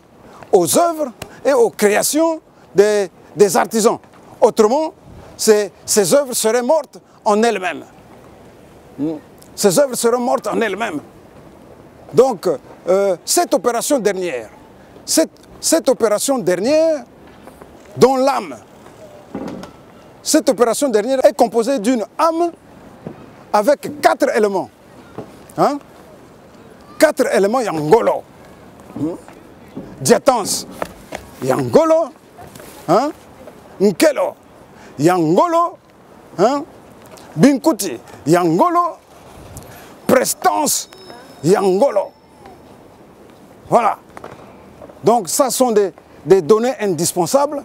aux œuvres et aux créations des artisans. Autrement, ces œuvres seraient mortes en elles-mêmes. Ces œuvres seraient mortes en elles-mêmes. Donc, cette opération dernière, dont l'âme, cette opération dernière est composée d'une âme avec 4 éléments. Hein? 4 éléments Yangolo. Diatans, Yangolo, hein? Nkelo, Yangolo, hein? Binkuti, Yangolo, Prestance, Yangolo. Voilà. Donc ça sont des données indispensables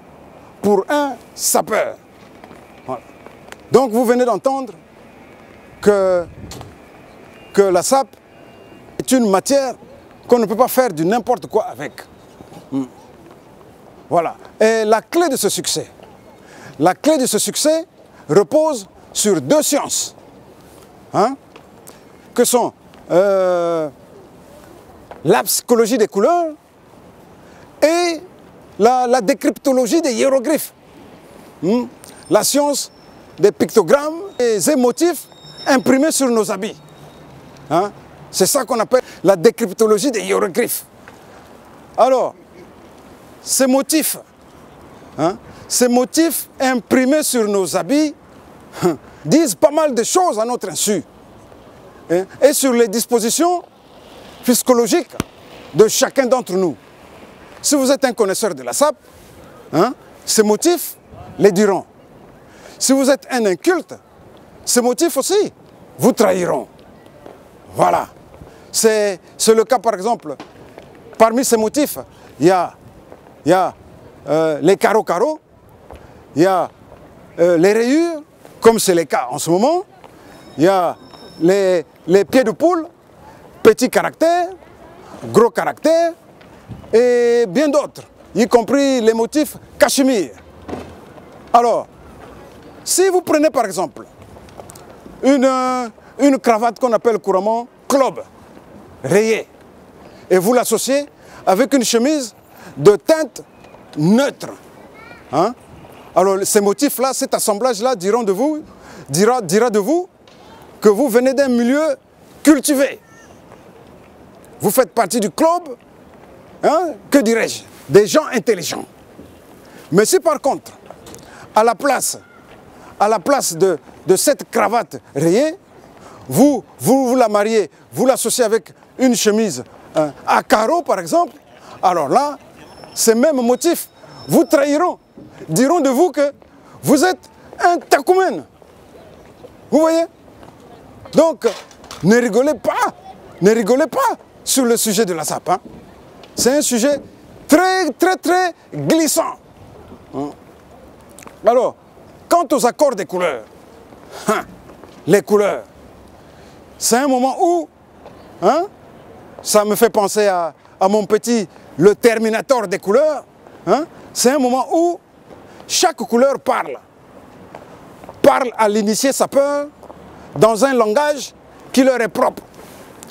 pour un sapeur. Voilà. Donc vous venez d'entendre que la SAP est une matière qu'on ne peut pas faire du n'importe quoi avec. Voilà. Et la clé de ce succès repose sur 2 sciences, hein, que sont la psychologie des couleurs et la décryptologie des hiéroglyphes. La science des pictogrammes et des motifs imprimés sur nos habits. Hein? C'est ça qu'on appelle la décryptologie des hiéroglyphes. Alors, ces motifs imprimés sur nos habits disent pas mal de choses à notre insu. Et sur les dispositions psychologiques de chacun d'entre nous. Si vous êtes un connaisseur de la SAP, hein, ces motifs les diront. Si vous êtes un inculte, ces motifs aussi vous trahiront. Voilà. C'est le cas par exemple, parmi ces motifs, il y a les carreaux, il y a les rayures, comme c'est le cas en ce moment, il y a les pieds de poule, petits caractères, gros caractères, et bien d'autres, y compris les motifs cachemire. Alors, si vous prenez par exemple une cravate qu'on appelle couramment club, rayée, et vous l'associez avec une chemise de teinte neutre, hein? Alors ces motifs-là, cet assemblage-là dira de vous que vous venez d'un milieu cultivé. Vous faites partie du club, hein, que dirais-je, des gens intelligents. Mais si par contre, à la place de cette cravate rayée, vous la mariez, vous l'associez avec une chemise à carreaux par exemple, alors là, ces mêmes motifs vous trahiront, diront de vous que vous êtes un takoumène. Vous voyez? Donc, ne rigolez pas sur le sujet de la SAP. Hein. C'est un sujet très glissant. Hein. Alors, quant aux accords des couleurs, hein, les couleurs, c'est un moment où, hein, ça me fait penser à mon petit, le Terminator des couleurs, hein, c'est un moment où chaque couleur parle à l'initié sapeur dans un langage qui leur est propre.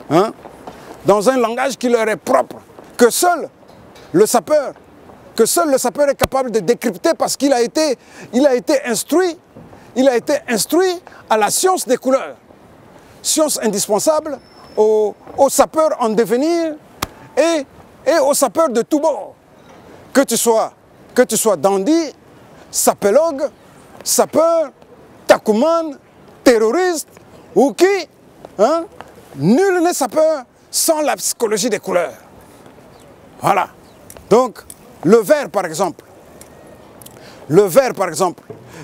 Hein? Dans un langage qui leur est propre, que seul le sapeur est capable de décrypter parce qu'il a été instruit à la science des couleurs. Science indispensable aux sapeurs en devenir et aux sapeurs de tous bords. Que tu sois dandy, sapélogue, sapeur, takuman, terroriste ou qui, hein, nul n'est sapeur sans la psychologie des couleurs. Voilà. Donc, le vert par exemple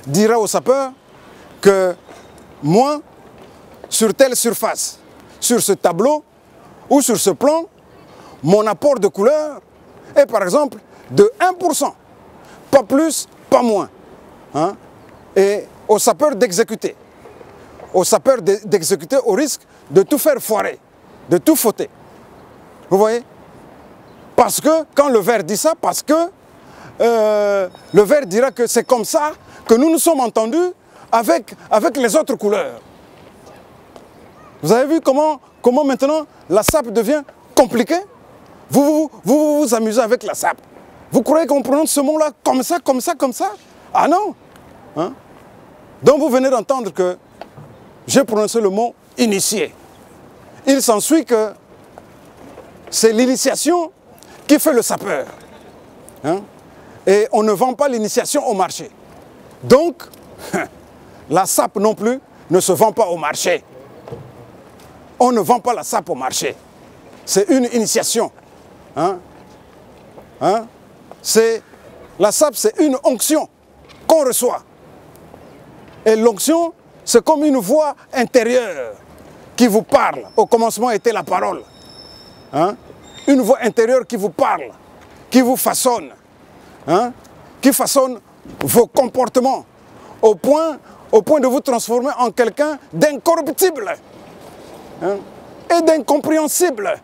dira au sapeur que moi, sur telle surface, sur ce tableau ou sur ce plan, mon apport de couleur est par exemple de 1%, pas plus, pas moins. Hein? Et au sapeur d'exécuter. Au sapeur d'exécuter au risque de tout faire foirer, de tout fauter. Vous voyez? Parce que, quand le vert dit ça, parce que le vert dira que c'est comme ça que nous nous sommes entendus avec les autres couleurs. Vous avez vu comment maintenant la sape devient compliquée? Vous amusez avec la sape. Vous croyez qu'on prononce ce mot-là comme ça, comme ça, comme ça? Ah non, hein? Donc vous venez d'entendre que j'ai prononcé le mot initié. Il s'ensuit que c'est l'initiation qui fait le sapeur. Hein? Et on ne vend pas l'initiation au marché. Donc, la sape non plus ne se vend pas au marché. On ne vend pas la sape au marché. C'est une initiation. Hein? Hein? La sape, c'est une onction qu'on reçoit. Et l'onction, c'est comme une voix intérieure qui vous parle. Au commencement était la parole. Hein? Une voix intérieure qui vous parle, qui vous façonne, hein? Qui façonne vos comportements au point de vous transformer en quelqu'un d'incorruptible, hein? Et d'incompréhensible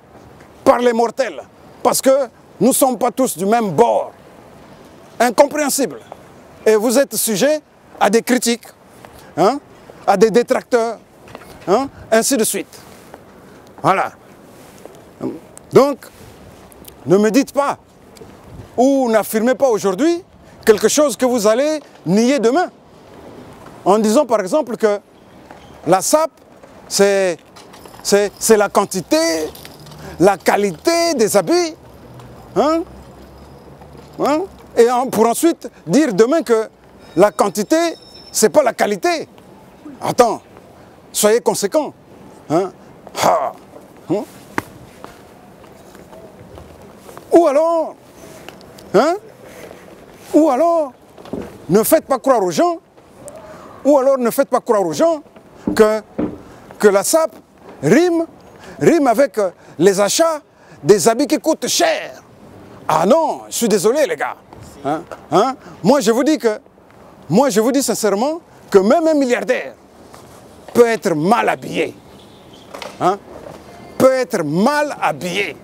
par les mortels. Parce que nous ne sommes pas tous du même bord. Incompréhensible. Et vous êtes sujet à des critiques, hein? À des détracteurs, hein? Ainsi de suite. Voilà. Donc, ne me dites pas ou n'affirmez pas aujourd'hui quelque chose que vous allez nier demain. En disant par exemple que la sape, c'est la quantité, la qualité des habits. Hein? Hein? Et pour ensuite dire demain que la quantité, c'est pas la qualité. Attends, soyez conséquents. Hein? Ah. Hein? Ou alors, hein? Ou alors, ne faites pas croire aux gens, que la sape rime avec les achats des habits qui coûtent cher. Ah non, je suis désolé les gars. Hein? Hein? Moi je vous dis sincèrement que même un milliardaire peut être mal habillé. Hein? Peut être mal habillé.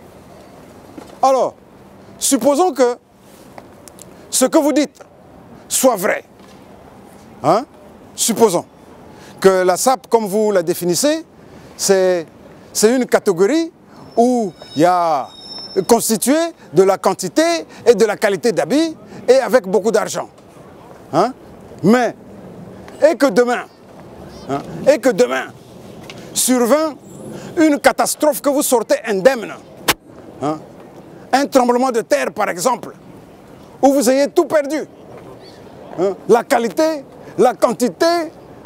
Alors, supposons que ce que vous dites soit vrai. Hein? Supposons que la sape, comme vous la définissez, c'est une catégorie où il y a constitué de la quantité et de la qualité d'habits et avec beaucoup d'argent. Hein? Mais, et que demain, survint une catastrophe que vous sortez indemne. Hein? Un tremblement de terre, par exemple, où vous ayez tout perdu. Hein? La qualité, la quantité,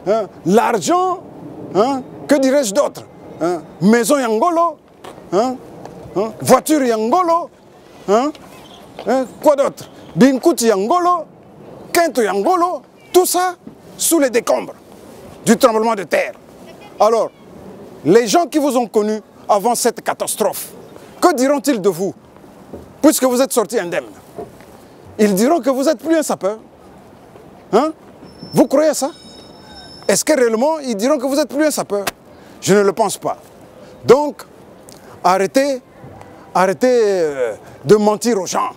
hein? L'argent, hein? Que dirais-je d'autre? Hein? Maison Yangolo, hein? Hein? Voiture Yangolo, hein? Hein? Quoi d'autre? Binkuti Yangolo, Kento Yangolo, tout ça sous les décombres du tremblement de terre. Alors, les gens qui vous ont connu avant cette catastrophe, que diront-ils de vous, puisque vous êtes sortis indemne? Ils diront que vous n'êtes plus un sapeur. Hein? Vous croyez ça? Est-ce que réellement ils diront que vous n'êtes plus un sapeur? Je ne le pense pas. Donc, arrêtez de mentir aux gens.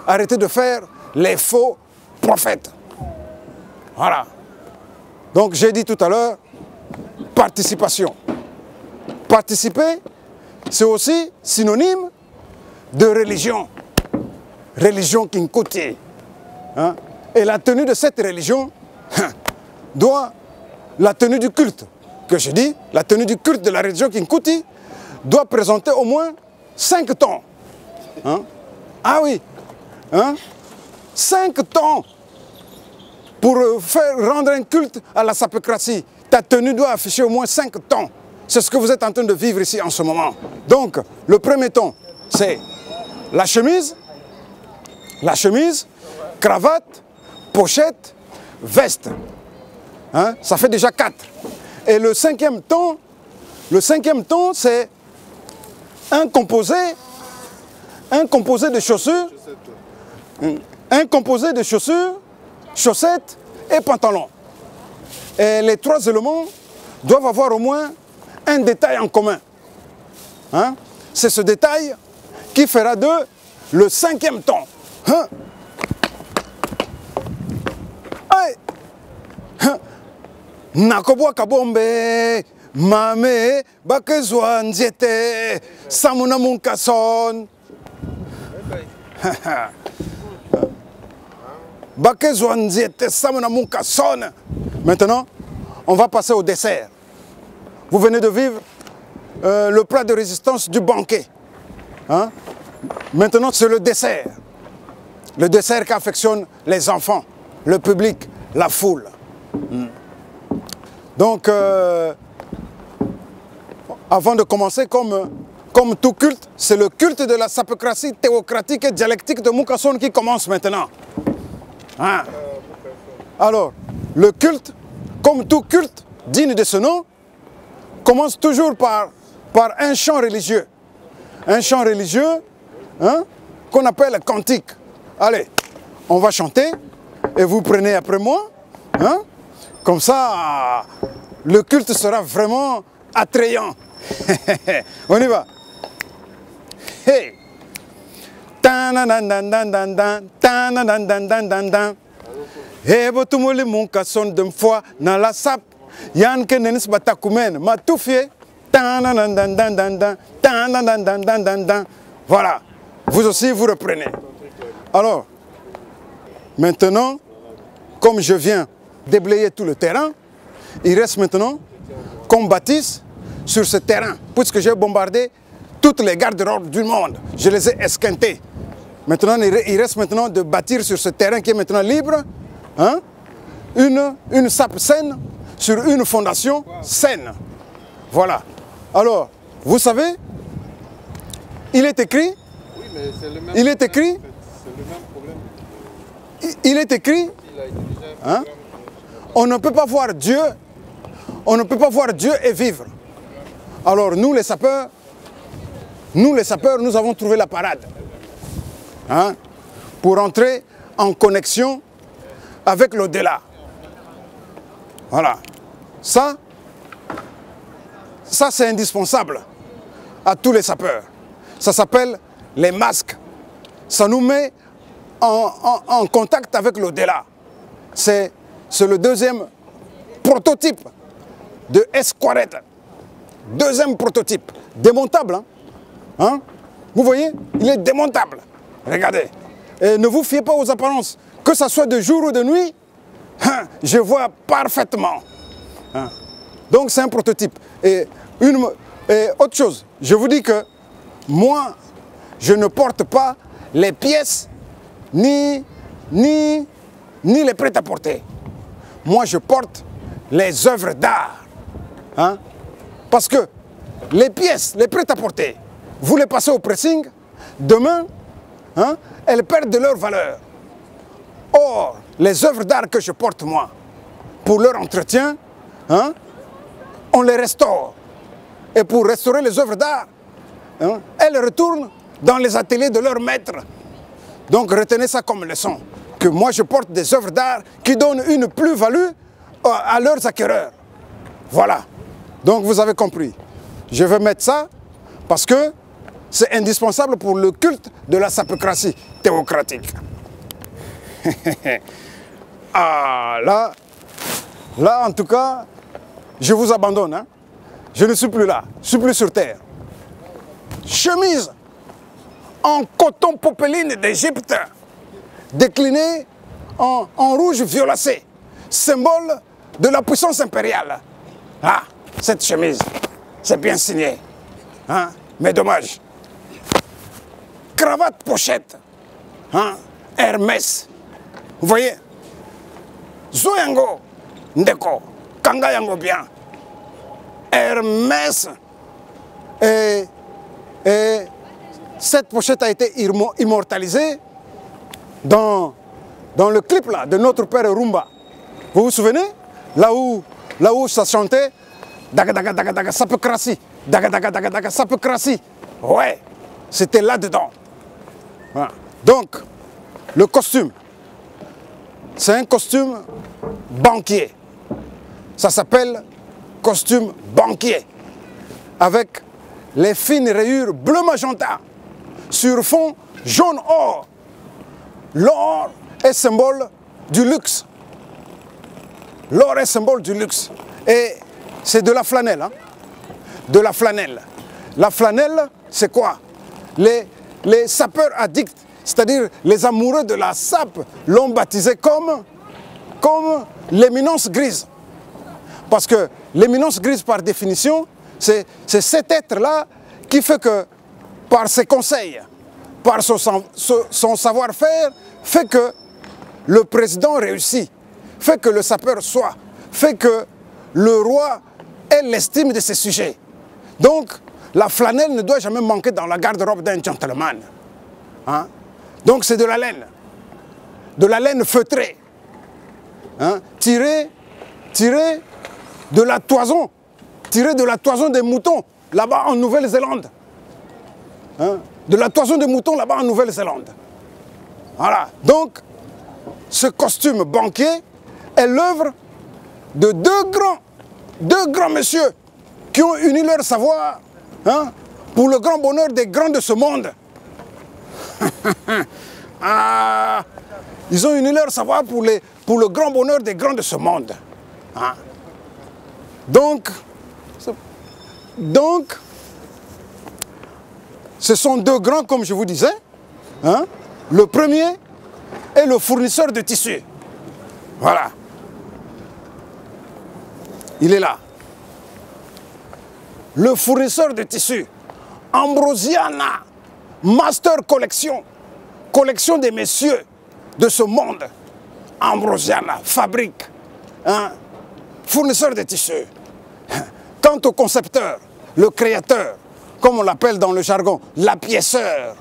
Arrêtez de faire les faux prophètes. Voilà. Donc, j'ai dit tout à l'heure, participation. Participer, c'est aussi synonyme de religion. Religion Kinkuti. Hein? Et la tenue de cette religion la tenue du culte, que je dis, la tenue du culte de la religion Kinkuti doit présenter au moins 5 tons. Hein? Ah oui, hein? 5 tons pour rendre un culte à la sapocratie. Ta tenue doit afficher au moins 5 tons. C'est ce que vous êtes en train de vivre ici en ce moment. Donc, le premier ton, c'est la chemise, cravate, pochette, veste. Hein? Ça fait déjà 4. Et le cinquième ton, c'est un composé de chaussures, chaussettes et pantalons. Et les 3 éléments doivent avoir au moins un détail en commun. Hein? C'est ce détail qui fera d'eux le 5e ton. Hein? Nakoboa kabombe, Mame, bakezwa nzete, samuna munkason. Bakezwa nzete, samuna munkason. Maintenant, on va passer au dessert. Vous venez de vivre le plat de résistance du banquet. Hein? Maintenant, c'est le dessert. Le dessert qui affectionne les enfants, le public, la foule. Donc, avant de commencer, comme tout culte, c'est le culte de la sapocratie théocratique et dialectique de Mukasson qui commence maintenant. Hein? Alors, le culte, comme tout culte digne de ce nom, commence toujours par un chant religieux. Un chant religieux, hein, qu'on appelle cantique. Allez, on va chanter et vous prenez après moi. Hein? Comme ça, le culte sera vraiment attrayant. On y va. Hey. Hey, botumoli munkason de fois dans la sap. Yann kenenis batakumen, ma tout fait. Voilà. Vous aussi, vous reprenez. Alors, maintenant, comme je viens déblayer tout le terrain, il reste maintenant qu'on bâtisse sur ce terrain, puisque j'ai bombardé toutes les garde-robes du monde. Je les ai esquintés. Maintenant, il reste maintenant de bâtir sur ce terrain qui est maintenant libre, hein, une sape saine sur une fondation saine. Voilà. Alors, vous savez, il est écrit, oui, mais c'est le même il est écrit, problème, c'est le même problème. il est écrit, hein, on ne peut pas voir Dieu, on ne peut pas voir Dieu et vivre. Alors nous les sapeurs, nous avons trouvé la parade, hein, pour entrer en connexion avec l'au-delà. Voilà. Ça c'est indispensable à tous les sapeurs. Ça s'appelle les masques. Ça nous met en contact avec l'au-delà. C'est le deuxième prototype de Esquarette. Deuxième prototype. Démontable. Hein? Hein? Vous voyez? Il est démontable. Regardez. Et ne vous fiez pas aux apparences. Que ce soit de jour ou de nuit, hein, je vois parfaitement. Hein? Donc c'est un prototype. Et autre chose, je vous dis que moi, je ne porte pas les pièces ni les prêt-à-porter. Moi, je porte les œuvres d'art. Hein? Parce que les pièces, les prêt-à-porter, vous les passez au pressing, demain, hein, elles perdent de leur valeur. Or, les œuvres d'art que je porte moi, pour leur entretien, hein, on les restaure. Et pour restaurer les œuvres d'art, hein, elles retournent dans les ateliers de leurs maîtres. Donc retenez ça comme leçon, que moi je porte des œuvres d'art qui donnent une plus-value à leurs acquéreurs. Voilà. Donc vous avez compris. Je vais mettre ça parce que c'est indispensable pour le culte de la sapocratie théocratique. Ah, là en tout cas, je vous abandonne. Hein. Je ne suis plus là, je ne suis plus sur terre. Chemise en coton popeline d'Égypte, déclinée en rouge violacé, symbole de la puissance impériale. Ah, cette chemise, c'est bien signé. Hein? Mais dommage. Cravate pochette, hein? Hermès. Vous voyez? Zoyango, Ndeko, Kanga Yango bien. Hermès. Et cette pochette a été immortalisée dans le clip là, de notre père Rumba. Vous vous souvenez? Là où ça chantait Daga daga daga daga sapocratie. Daga daga daga daga sapocratie. Ouais, c'était là-dedans. Voilà. Donc, le costume, c'est un costume banquier. Ça s'appelle costume banquier. Avec les fines rayures bleu magenta sur fond jaune or. L'or est symbole du luxe. L'or est symbole du luxe. Et c'est de la flanelle. Hein? De la flanelle. La flanelle, c'est quoi? Les sapeurs addicts, c'est-à-dire les amoureux de la sape, l'ont baptisé comme l'éminence grise. Parce que l'éminence grise, par définition, c'est cet être-là qui fait que, par ses conseils, par son savoir-faire, fait que le président réussit, fait que le sapeur soit, fait que le roi ait l'estime de ses sujets. Donc, la flanelle ne doit jamais manquer dans la garde-robe d'un gentleman. Hein? Donc, c'est de la laine feutrée, hein? tirée de la toison des moutons, là-bas en Nouvelle-Zélande. Hein? De la toison des moutons, là-bas en Nouvelle-Zélande. Voilà. Donc, ce costume banquier est l'œuvre de deux grands messieurs qui ont uni leur savoir, hein, pour le grand bonheur des grands de ce monde. Ah, ils ont uni leur savoir pour le grand bonheur des grands de ce monde. Hein. Donc, ce sont deux grands, comme je vous disais. Hein. Le premier est le fournisseur de tissus. Voilà. Il est là. Le fournisseur de tissus. Ambrosiana, Master Collection. Collection des messieurs de ce monde. Ambrosiana, fabrique. Hein, fournisseur de tissus. Quant au concepteur, le créateur, comme on l'appelle dans le jargon, l'appiaisseur,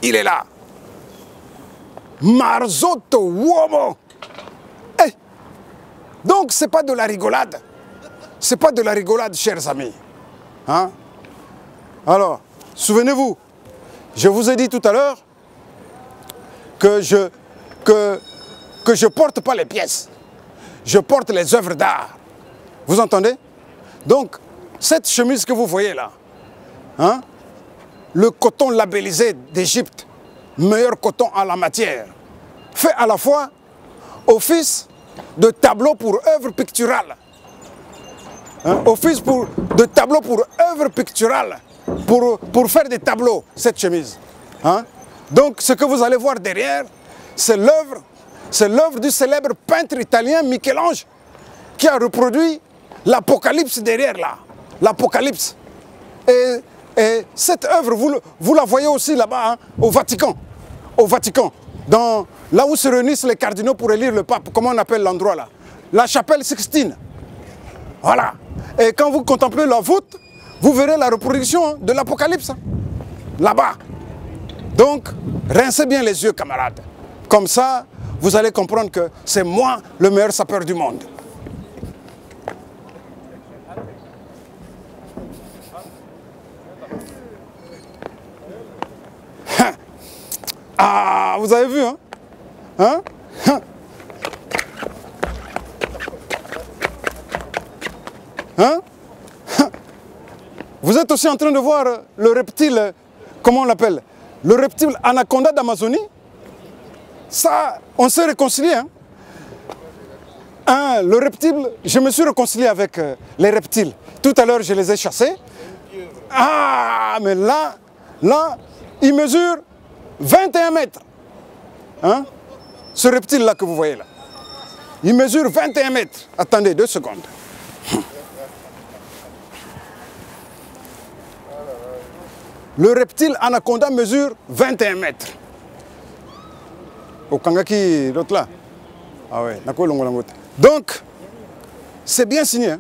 il est là. Marzotto Uomo. Eh, donc, ce n'est pas de la rigolade. Ce n'est pas de la rigolade, chers amis. Hein? Alors, souvenez-vous, je vous ai dit tout à l'heure que je porte pas les pièces. Je porte les œuvres d'art. Vous entendez? Donc, cette chemise que vous voyez là, hein, le coton labellisé d'Égypte, meilleur coton en la matière, fait à la fois office de tableau pour œuvre picturale. Hein, office de tableau pour œuvre picturale, pour faire des tableaux, cette chemise. Hein. Donc, ce que vous allez voir derrière, c'est l'œuvre du célèbre peintre italien Michel-Ange qui a reproduit l'Apocalypse derrière là. L'Apocalypse. Et cette œuvre, vous la voyez aussi là-bas, hein, au Vatican. Au Vatican. Là où se réunissent les cardinaux pour élire le pape. Comment on appelle l'endroit là? La chapelle Sixtine. Voilà. Et quand vous contemplez la voûte, vous verrez la reproduction de l'Apocalypse. Là-bas. Donc, rincez bien les yeux, camarades. Comme ça, vous allez comprendre que c'est moi le meilleur sapeur du monde. Ah, vous avez vu, hein? Hein? Hein? Vous êtes aussi en train de voir le reptile, comment on l'appelle? Le reptile anaconda d'Amazonie. Ça, on s'est réconcilié. Hein? Hein, le reptile, je me suis réconcilié avec les reptiles. Tout à l'heure, je les ai chassés. Ah, mais là, il mesure 21 mètres. Hein? Ce reptile-là que vous voyez là. Il mesure 21 mètres. Attendez 2 secondes. Le reptile anaconda mesure 21 mètres. Au Kangaki, l'autre là. Ah ouais, donc, c'est bien signé. Hein?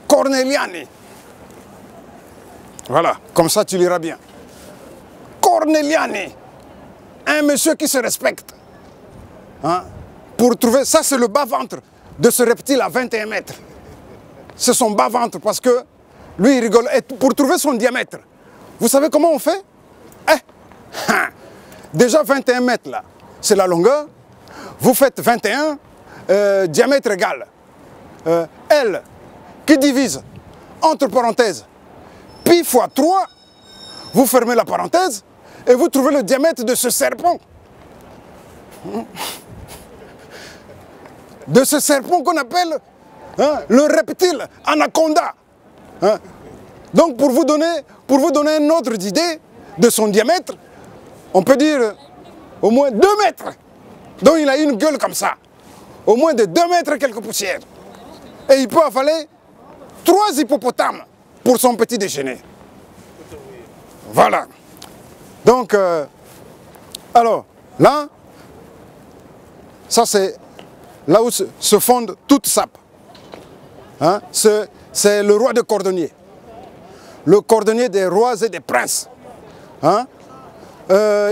Corneliani. Voilà, comme ça tu liras bien. Corneliani. Un monsieur qui se respecte. Hein? Pour trouver, ça c'est le bas-ventre de ce reptile à 21 mètres. C'est son bas-ventre parce que lui il rigole. Et pour trouver son diamètre, vous savez comment on fait? Déjà 21 mètres là, c'est la longueur. Vous faites 21, diamètre égal. L qui divise entre parenthèses pi fois 3, vous fermez la parenthèse et vous trouvez le diamètre de ce serpent. De ce serpent qu'on appelle hein, le reptile anaconda. Hein. Donc pour vous donner un ordre d'idée de son diamètre, on peut dire au moins 2 mètres. Donc il a une gueule comme ça. Au moins de 2 mètres quelques poussières. Et il peut avaler 3 hippopotames pour son petit déjeuner. Voilà. Donc, alors, là, ça c'est là où se fonde toute sape. Hein? C'est le roi de cordonnier. Le cordonnier des rois et des princes. Hein?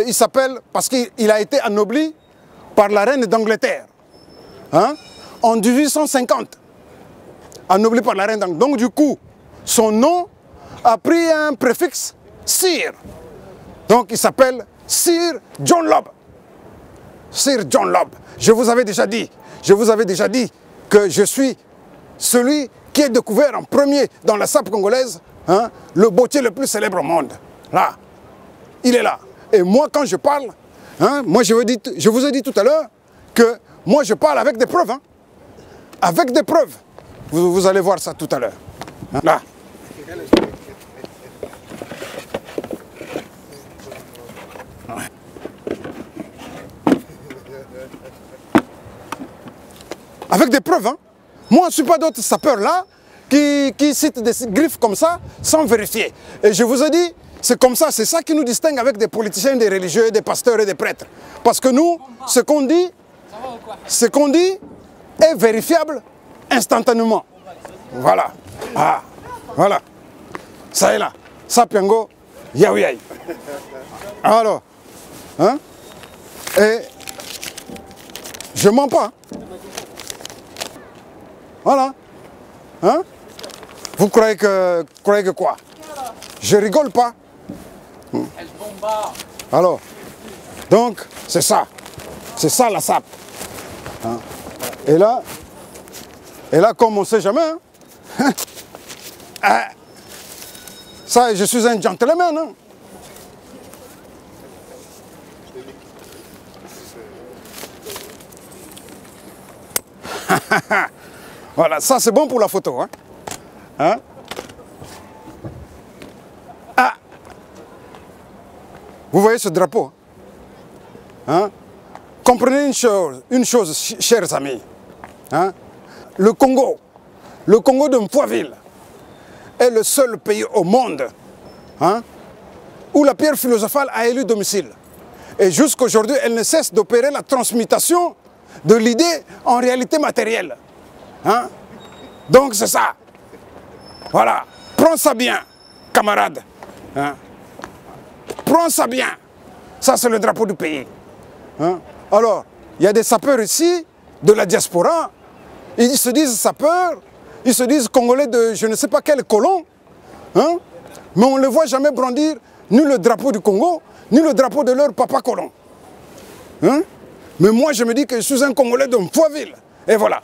Il s'appelle, parce qu'il a été anobli par la reine d'Angleterre. Hein? En 1850. Anobli par la reine d'Angleterre. Donc du coup, son nom a pris un préfixe Sir. Donc il s'appelle Sir John Lobb. Sir John Lobb. Je vous avais déjà dit que je suis celui qui est découvert en premier dans la sape congolaise, hein, le bottier le plus célèbre au monde. Là, il est là. Et moi, quand je parle, hein, moi je vous ai dit tout à l'heure que moi je parle avec des preuves. Hein, avec des preuves. Vous allez voir ça tout à l'heure. Hein, là. Avec des preuves. Hein. Moi, je ne suis pas d'autres sapeurs là qui citent des griffes comme ça sans vérifier. Et je vous ai dit, c'est comme ça, c'est ça qui nous distingue avec des politiciens, des religieux, des pasteurs et des prêtres. Parce que nous, ce qu'on dit est vérifiable instantanément. Voilà. Ah, voilà. Ça est là. Sapiango, yaouyai. Alors, hein? Et je mens pas. Voilà. Hein? Vous croyez que quoi? Je rigole pas. Alors, donc, c'est ça. C'est ça la sape. Hein? Et là, comme on ne sait jamais, hein? Ça, je suis un gentleman. Hein? Voilà, ça c'est bon pour la photo. Hein? Hein? Ah! Vous voyez ce drapeau? Hein? Comprenez une chose, chers amis. Hein? Le Congo de Mpoiville est le seul pays au monde, hein, où la pierre philosophale a élu domicile. Et jusqu'aujourd'hui, elle ne cesse d'opérer la transmutation de l'idée en réalité matérielle. Hein? Donc c'est ça. Voilà. Prends ça bien, camarade. Hein? Prends ça bien. Ça, c'est le drapeau du pays. Hein? Alors, il y a des sapeurs ici, de la diaspora. Ils se disent sapeurs, ils se disent congolais de je ne sais pas quel colon. Hein? Mais on ne les voit jamais brandir ni le drapeau du Congo, ni le drapeau de leur papa colon. Hein? Mais moi, je me dis que je suis un Congolais de Mpoiville. Et voilà.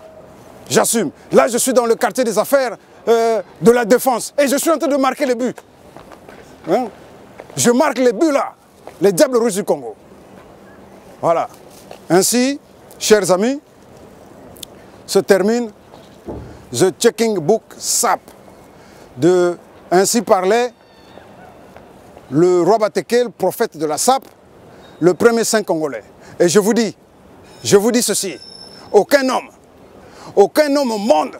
J'assume. Là, je suis dans le quartier des affaires de la défense. Et je suis en train de marquer les buts. Hein? Je marque les buts là. Les Diables Rouges du Congo. Voilà. Ainsi, chers amis, se termine The Checking Book SAP. Ainsi parlait le roi Batéké, le prophète de la SAP, le premier saint congolais. Et je vous dis ceci, aucun homme au monde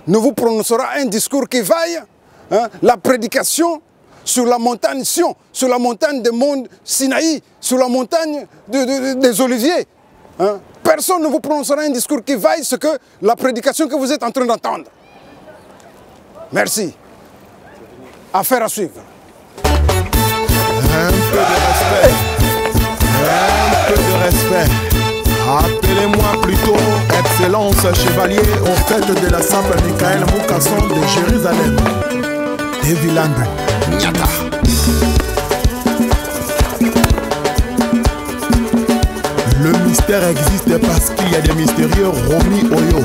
ne vous prononcera un discours qui vaille, hein, la prédication sur la montagne Sion, sur la montagne des monts Sinaï, sur la montagne des Oliviers. Hein. Personne ne vous prononcera un discours qui vaille ce que la prédication que vous êtes en train d'entendre. Merci. Affaire à suivre. Un peu de respect. Un peu de respect. Appelez-moi plutôt Excellence Chevalier au fait de la sape Michael Moukasson de Jérusalem. Eviland Nyata. Le mystère existe parce qu'il y a des mystérieux. Romy Oyo,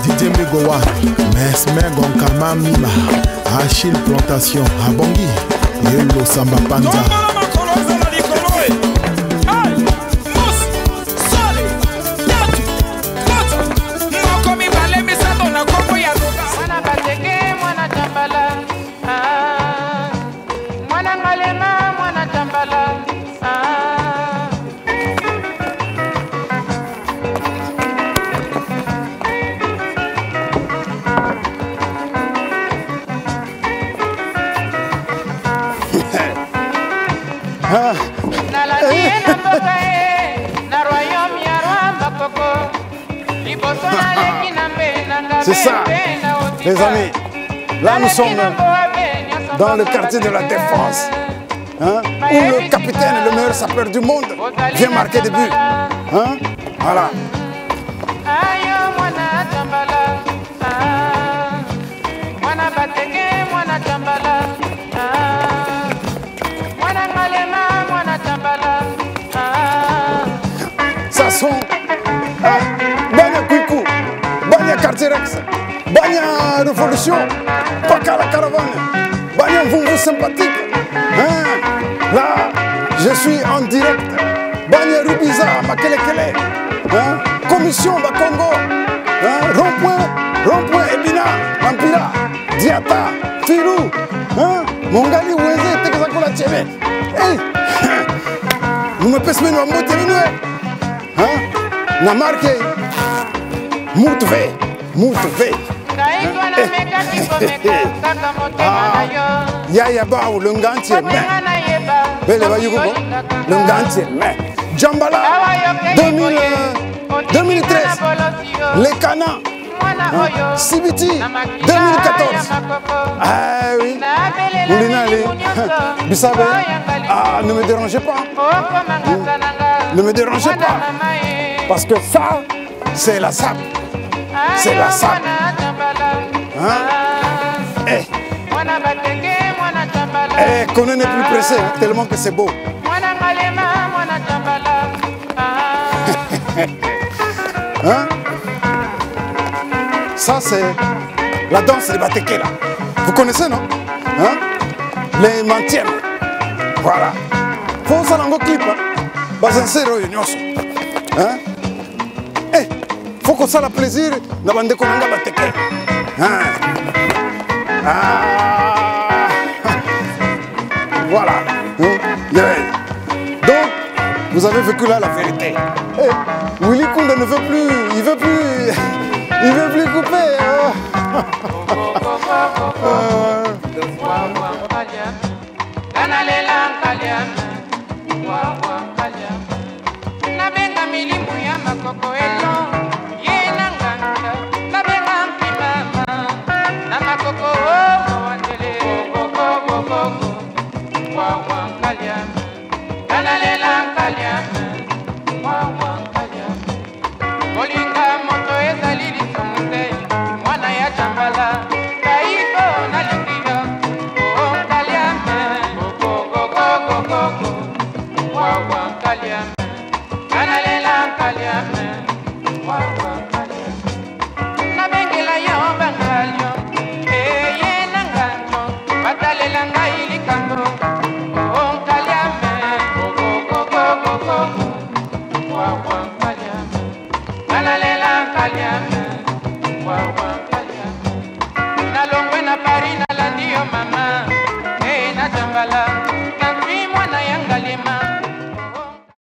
Didier Megowa, Mesmer Gonkama Mima, Achille Plantation, Abongi, Yelo Samba Panza. C'est ça, les amis. Là, nous sommes dans le quartier de la Défense, hein, où le capitaine, le meilleur sapeur du monde, vient marquer des buts. Hein, voilà. Ça sont Banya Kouikou, Banya Quartier Rex, Banya Révolution, Paka la caravane, Banya Vungu sympathique. Hein? Là, je suis en direct. Banya Rubiza, Makelekele, hein? Commission Bakongo, hein? Rond-point Ebina, Mampira, Diata, Filou, hein? Mongali Weze, Tekezakola Tchebe. Hey! Vous me pèsez nous à moitié, hein? Na marqué Moutve. Yaya Baou, le gantier, mais le gantier, mais Djambala 2013, les Canans, Sibiti 2014. Ah oui, Bissabé, ah, ne me dérangez pas. Ne me dérangez pas. Parce que ça, c'est la SAP. C'est la SAP. Hein? Qu'on n'est plus pressé, hein, tellement que c'est beau. Hein? Ça, c'est la danse des Batekela. Vous connaissez, non? Hein? Les mantiennes. Voilà. Faut ça dans vos clips. Bazansero Yonyoso. Hein? Eh, faut qu'on ça la plaisir na bande konanga bateke. Hein? Ah. Voilà. Hein? Yeah. Donc, vous avez vécu là la vérité. Eh, Willy Kounda ne veut plus, il veut plus couper. Wow.